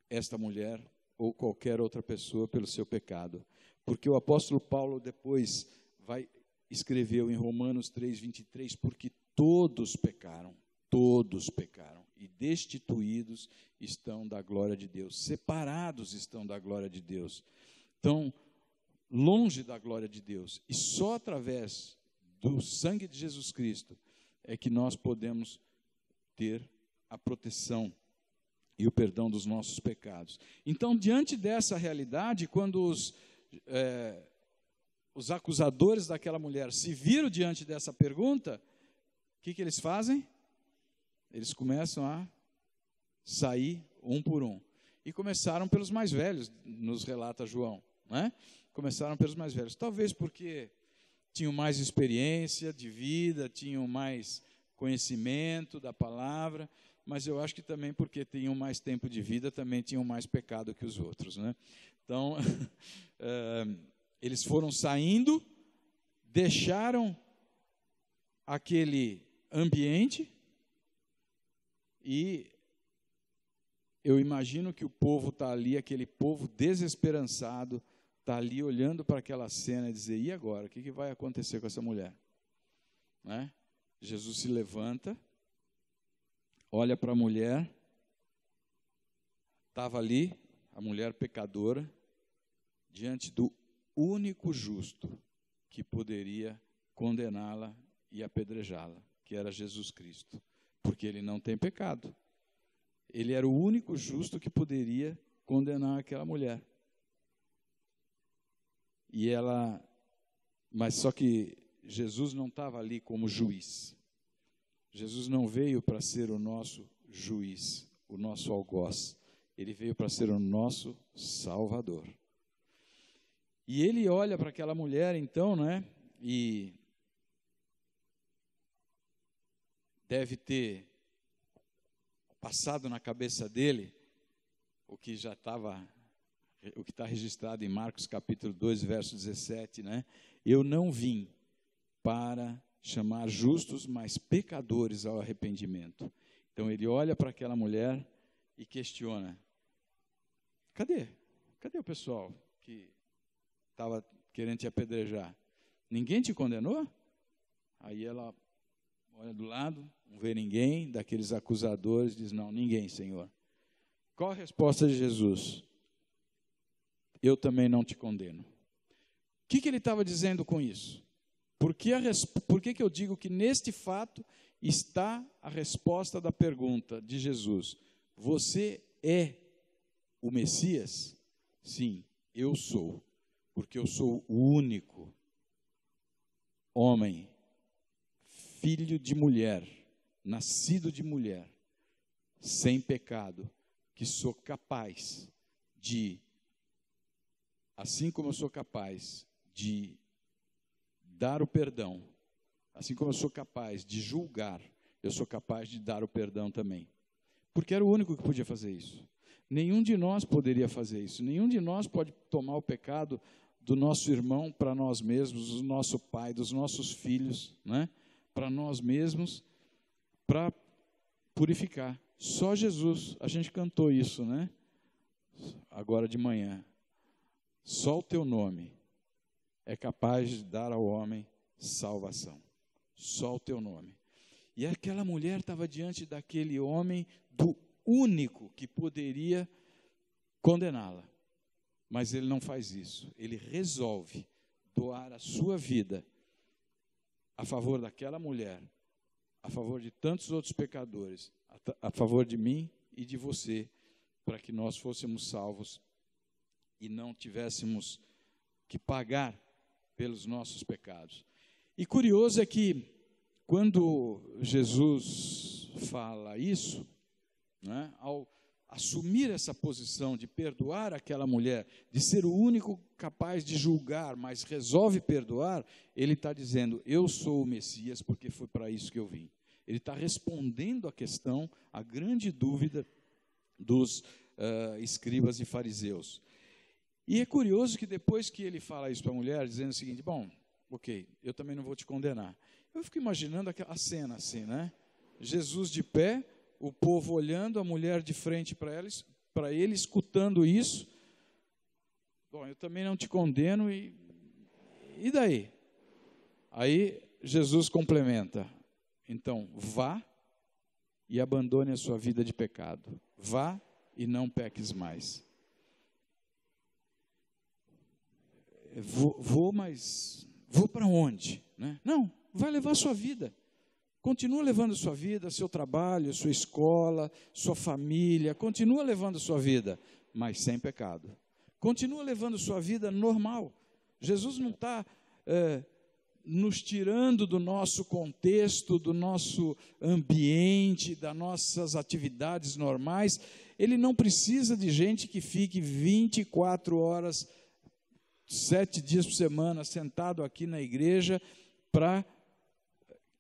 esta mulher ou qualquer outra pessoa pelo seu pecado. Porque o apóstolo Paulo depois escreveu em Romanos 3:23, porque todos pecaram, e destituídos estão da glória de Deus, separados estão da glória de Deus, estão longe da glória de Deus, e só através do sangue de Jesus Cristo é que nós podemos ter a proteção e o perdão dos nossos pecados. Então, diante dessa realidade, quando os acusadores daquela mulher se viram diante dessa pergunta, o que eles fazem? Eles começam a sair um por um. E começaram pelos mais velhos, nos relata João, né? Começaram pelos mais velhos. Talvez porque tinham mais experiência de vida, tinham mais conhecimento da palavra, mas eu acho que também porque tinham mais tempo de vida, também tinham mais pecado que os outros, né? Então, eles foram saindo, deixaram aquele ambiente, e eu imagino que o povo está ali, aquele povo desesperançado, está ali olhando para aquela cena e dizer: e agora? O que vai acontecer com essa mulher? Né? Jesus se levanta, olha para a mulher, estava ali, a mulher pecadora, diante do único justo que poderia condená-la e apedrejá-la, que era Jesus Cristo, porque ele não tem pecado. Ele era o único justo que poderia condenar aquela mulher. Mas só que Jesus não estava ali como juiz. Jesus não veio para ser o nosso juiz, o nosso algoz. Ele veio para ser o nosso Salvador. E ele olha para aquela mulher, então, né? E deve ter passado na cabeça dele o que está registrado em Marcos capítulo 2, verso 17, né? Eu não vim para chamar justos, mas pecadores ao arrependimento. Então ele olha para aquela mulher e questiona: cadê o pessoal que estava querendo te apedrejar? Ninguém te condenou? Aí ela olha do lado, não vê ninguém, daqueles acusadores, diz: não, ninguém, Senhor. Qual a resposta de Jesus? Eu também não te condeno. O que ele estava dizendo com isso? Por que eu digo que neste fato está a resposta da pergunta de Jesus? Você é o Messias? Sim, eu sou, porque eu sou o único homem, filho de mulher, nascido de mulher, sem pecado, que sou capaz de, assim como eu sou capaz de dar o perdão, assim como eu sou capaz de julgar, eu sou capaz de dar o perdão também. Porque era o único que podia fazer isso. Nenhum de nós poderia fazer isso. Nenhum de nós pode tomar o pecado do nosso irmão para nós mesmos, do nosso pai, dos nossos filhos, né? Para nós mesmos, para purificar. Só Jesus, a gente cantou isso, né? Agora de manhã. Só o teu nome é capaz de dar ao homem salvação. Só o teu nome. E aquela mulher estava diante daquele homem, do único que poderia condená-la. Mas ele não faz isso. Ele resolve doar a sua vida a favor daquela mulher, a favor de tantos outros pecadores, a favor de mim e de você, para que nós fôssemos salvos e não tivéssemos que pagar pelos nossos pecados. E curioso é que, quando Jesus fala isso, né, ao assumir essa posição de perdoar aquela mulher, de ser o único capaz de julgar, mas resolve perdoar, ele está dizendo, eu sou o Messias porque foi para isso que eu vim. Ele está respondendo à questão, à grande dúvida dos escribas e fariseus. E é curioso que depois que ele fala isso para a mulher, dizendo o seguinte, bom, ok, eu também não vou te condenar. Eu fico imaginando a cena assim, né? Jesus de pé, o povo olhando, a mulher de frente para ele, escutando isso. Bom, eu também não te condeno, e daí? Aí Jesus complementa, então vá e abandone a sua vida de pecado. Vá e não peques mais. Mas vou para onde? Né? Não, vai levar a sua vida. Continua levando sua vida, seu trabalho, sua escola, sua família, continua levando sua vida, mas sem pecado. Continua levando sua vida normal. Jesus não está nos tirando do nosso contexto, do nosso ambiente, das nossas atividades normais. Ele não precisa de gente que fique 24 horas, 7 dias por semana, sentado aqui na igreja, para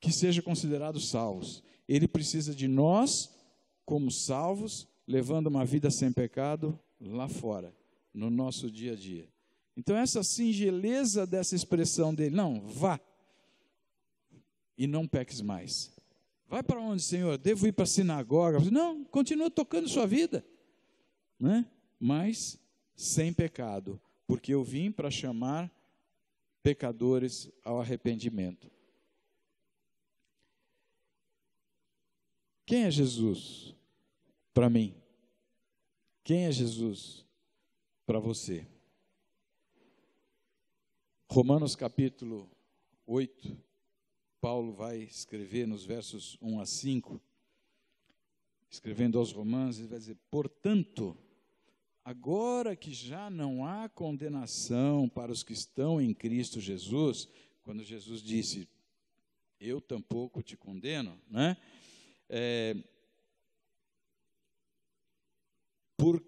que seja considerados salvos. Ele precisa de nós, como salvos, levando uma vida sem pecado lá fora, no nosso dia a dia. Então, essa singeleza dessa expressão dele, não, vá e não peques mais. Vai para onde, Senhor? Devo ir para a sinagoga? Não, continua tocando sua vida, né? Mas sem pecado, porque eu vim para chamar pecadores ao arrependimento. Quem é Jesus para mim? Quem é Jesus para você? Romanos capítulo 8, Paulo vai escrever nos versos 1 a 5, escrevendo aos Romanos, ele vai dizer, portanto, agora que já não há condenação para os que estão em Cristo Jesus, quando Jesus disse, eu tampouco te condeno, né? Por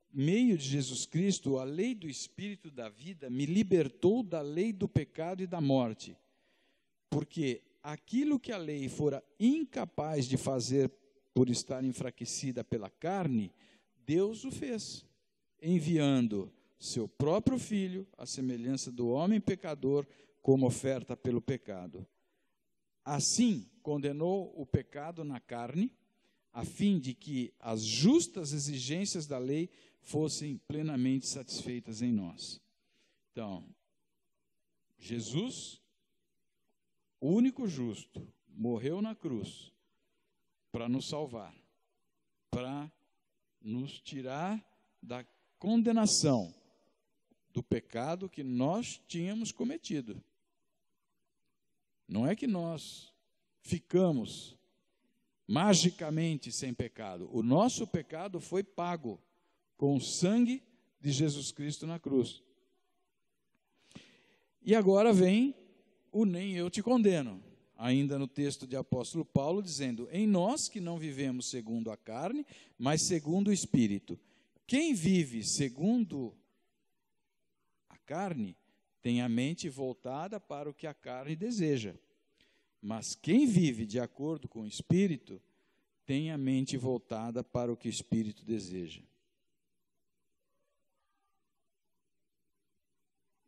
meio de Jesus Cristo, a lei do Espírito da vida me libertou da lei do pecado e da morte, porque aquilo que a lei fora incapaz de fazer por estar enfraquecida pela carne, Deus o fez, enviando seu próprio Filho, à semelhança do homem pecador, como oferta pelo pecado. Assim, condenou o pecado na carne, a fim de que as justas exigências da lei fossem plenamente satisfeitas em nós. Então, Jesus, o único justo, morreu na cruz para nos salvar, para nos tirar da condenação do pecado que nós tínhamos cometido. Não é que nós ficamos magicamente sem pecado. O nosso pecado foi pago com o sangue de Jesus Cristo na cruz. E agora vem o nem eu te condeno. Ainda no texto de apóstolo Paulo, dizendo, em nós que não vivemos segundo a carne, mas segundo o Espírito. Quem vive segundo a carne, tem a mente voltada para o que a carne deseja. Mas quem vive de acordo com o Espírito, tem a mente voltada para o que o Espírito deseja.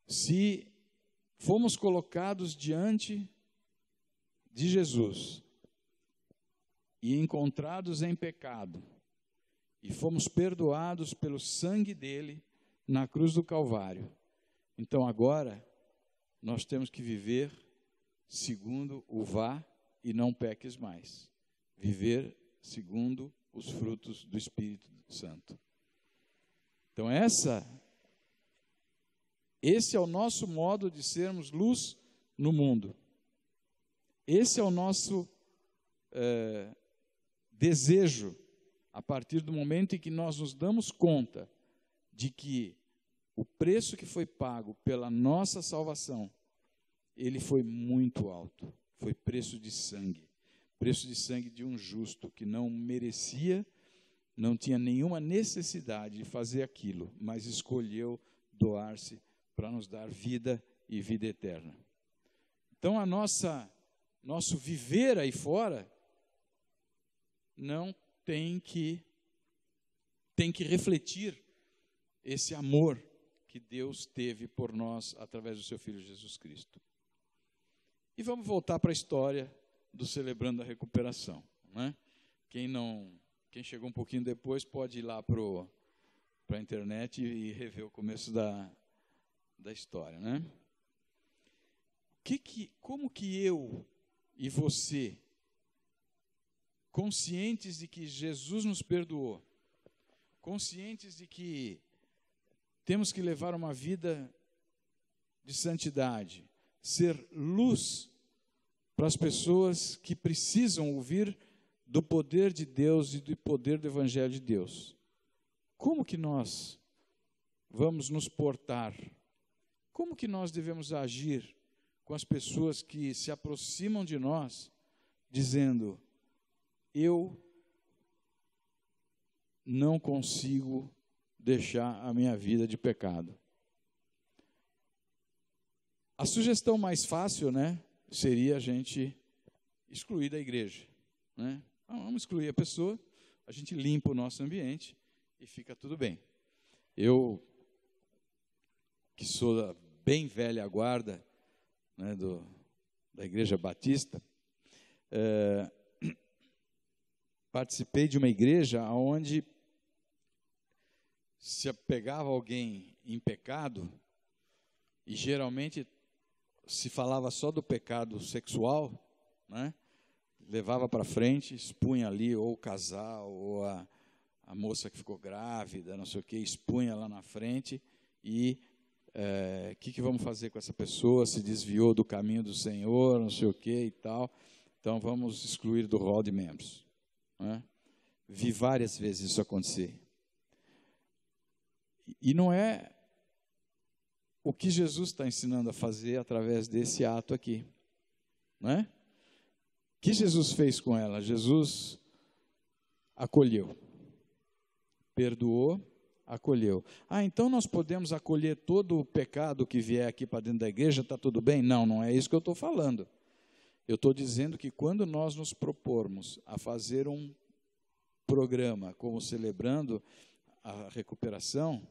Se fomos colocados diante de Jesus e encontrados em pecado, e fomos perdoados pelo sangue dele na cruz do Calvário, então agora nós temos que viver segundo o vá e não peques mais. Viver segundo os frutos do Espírito Santo. Então esse é o nosso modo de sermos luz no mundo. Esse é o nosso desejo, a partir do momento em que nós nos damos conta de que o preço que foi pago pela nossa salvação, ele foi muito alto. Foi preço de sangue de um justo que não merecia não tinha nenhuma necessidade de fazer aquilo, mas escolheu doar-se para nos dar vida e vida eterna. Então, nosso viver aí fora não tem que refletir esse amor que Deus teve por nós através do seu Filho Jesus Cristo. E vamos voltar para a história do Celebrando a Recuperação, né? Quem chegou um pouquinho depois pode ir lá para a internet e rever o começo da história, né? Como que eu e você, conscientes de que Jesus nos perdoou, conscientes de que temos que levar uma vida de santidade, ser luz para as pessoas que precisam ouvir do poder de Deus e do poder do Evangelho de Deus. Como que nós vamos nos portar? Como que nós devemos agir com as pessoas que se aproximam de nós, dizendo: eu não consigo deixar a minha vida de pecado? A sugestão mais fácil, né, seria a gente excluir da igreja, né? Vamos excluir a pessoa, a gente limpa o nosso ambiente e fica tudo bem. Eu, que sou da bem velha guarda, né, da Igreja Batista, participei de uma igreja onde se pegava alguém em pecado, e geralmente se falava só do pecado sexual, né? Levava para frente, expunha ali ou o casal, ou a moça que ficou grávida, não sei o que, expunha lá na frente, e o que vamos fazer com essa pessoa? Se desviou do caminho do Senhor, não sei o que e tal, então vamos excluir do rol de membros, né? Vi várias vezes isso acontecer. E não é o que Jesus está ensinando a fazer através desse ato aqui, né? O que Jesus fez com ela? Jesus acolheu, perdoou, acolheu. Então nós podemos acolher todo o pecado que vier aqui para dentro da igreja, está tudo bem? Não, não é isso que eu estou falando. Eu estou dizendo que quando nós nos propormos a fazer um programa como Celebrando a Recuperação,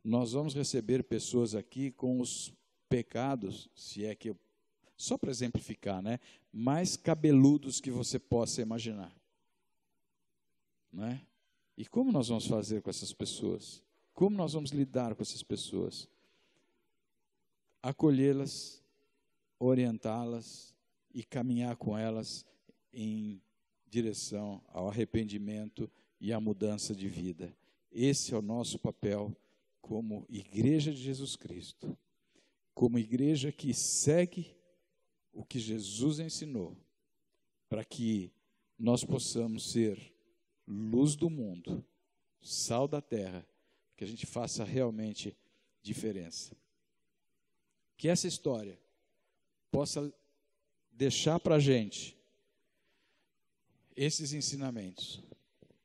nós vamos receber pessoas aqui com os pecados, se é que só para exemplificar, né, mais cabeludos que você possa imaginar, né? E como nós vamos fazer com essas pessoas? Como nós vamos lidar com essas pessoas? Acolhê-las, orientá-las e caminhar com elas em direção ao arrependimento e à mudança de vida. Esse é o nosso papel como Igreja de Jesus Cristo, como igreja que segue o que Jesus ensinou, para que nós possamos ser luz do mundo, sal da terra, que a gente faça realmente diferença. Que essa história possa deixar para a gente esses ensinamentos.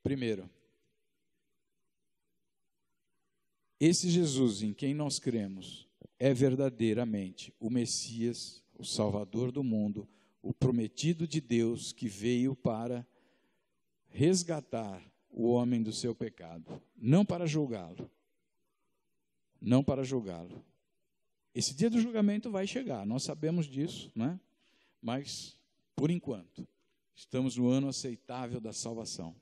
Primeiro, esse Jesus em quem nós cremos é verdadeiramente o Messias, o Salvador do mundo, o prometido de Deus que veio para resgatar o homem do seu pecado, não para julgá-lo. Não para julgá-lo. Esse dia do julgamento vai chegar, nós sabemos disso, né? Mas, por enquanto, estamos no ano aceitável da salvação.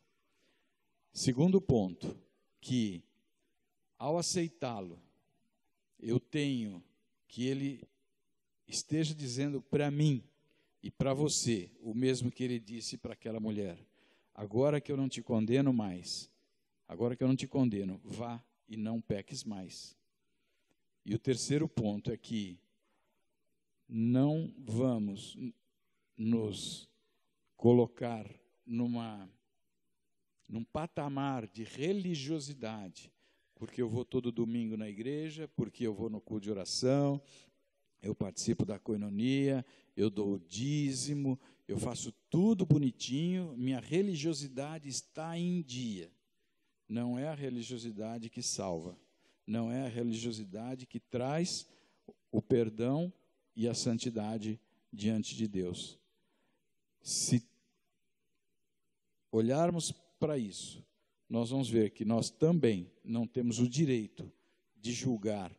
Segundo ponto, que ao aceitá-lo, eu tenho que ele esteja dizendo para mim e para você o mesmo que ele disse para aquela mulher: agora que eu não te condeno mais, agora que eu não te condeno, vá e não peques mais. E o terceiro ponto é que não vamos nos colocar num patamar de religiosidade, porque eu vou todo domingo na igreja, porque eu vou no culto de oração, eu participo da coinonia, eu dou o dízimo, eu faço tudo bonitinho, minha religiosidade está em dia. não é a religiosidade que salva, não é a religiosidade que traz o perdão e a santidade diante de Deus. Se olharmos para isso, nós vamos ver que nós também não temos o direito de julgar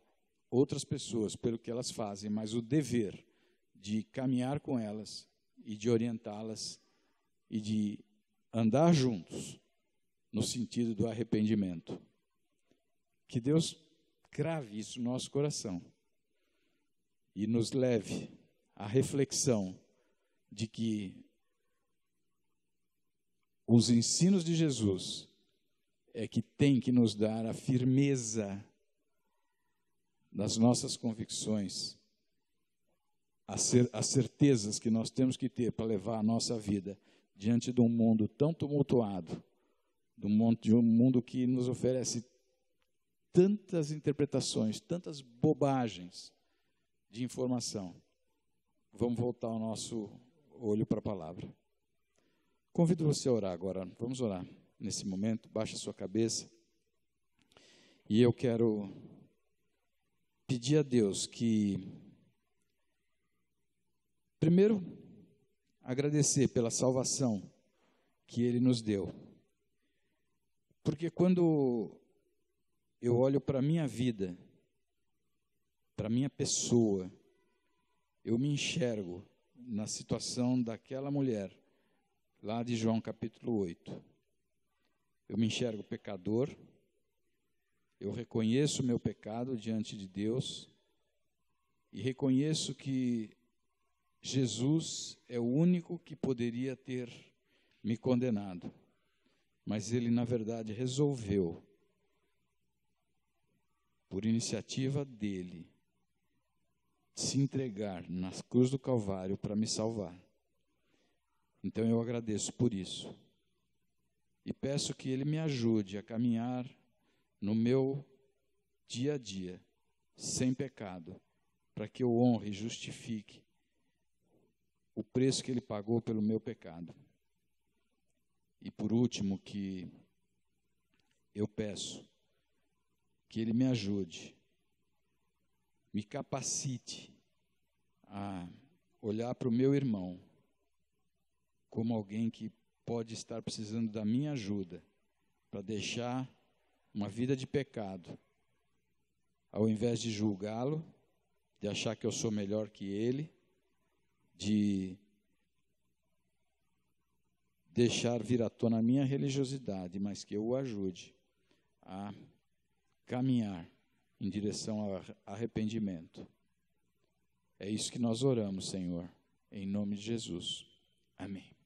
outras pessoas pelo que elas fazem, mas o dever de caminhar com elas e de orientá-las e de andar juntos no sentido do arrependimento. Que Deus crave isso no nosso coração e nos leve à reflexão de que os ensinos de Jesus é que tem que nos dar a firmeza das nossas convicções, as certezas que nós temos que ter para levar a nossa vida diante de um mundo tão tumultuado, de um mundo que nos oferece tantas interpretações, tantas bobagens de informação. Vamos voltar o nosso olho para a palavra. Convido você a orar agora. Vamos orar nesse momento. Baixa a sua cabeça. E eu quero pedir a Deus que, primeiro, agradecer pela salvação que Ele nos deu. Porque quando eu olho para a minha vida, para a minha pessoa, eu me enxergo na situação daquela mulher, lá de João capítulo 8. Eu me enxergo pecador, eu reconheço o meu pecado diante de Deus e reconheço que Jesus é o único que poderia ter me condenado. Mas Ele, na verdade, resolveu, por iniciativa dEle, se entregar na cruz do Calvário para me salvar. Então eu agradeço por isso. E peço que Ele me ajude a caminhar no meu dia a dia, sem pecado, para que eu honre e justifique o preço que Ele pagou pelo meu pecado. E por último, que eu peço que Ele me ajude, me capacite a olhar para o meu irmão como alguém que pode estar precisando da minha ajuda para deixar uma vida de pecado, ao invés de julgá-lo, de achar que eu sou melhor que ele, de deixar vir à tona a minha religiosidade, mas que eu o ajude a caminhar em direção ao arrependimento. É isso que nós oramos, Senhor, em nome de Jesus. Amém.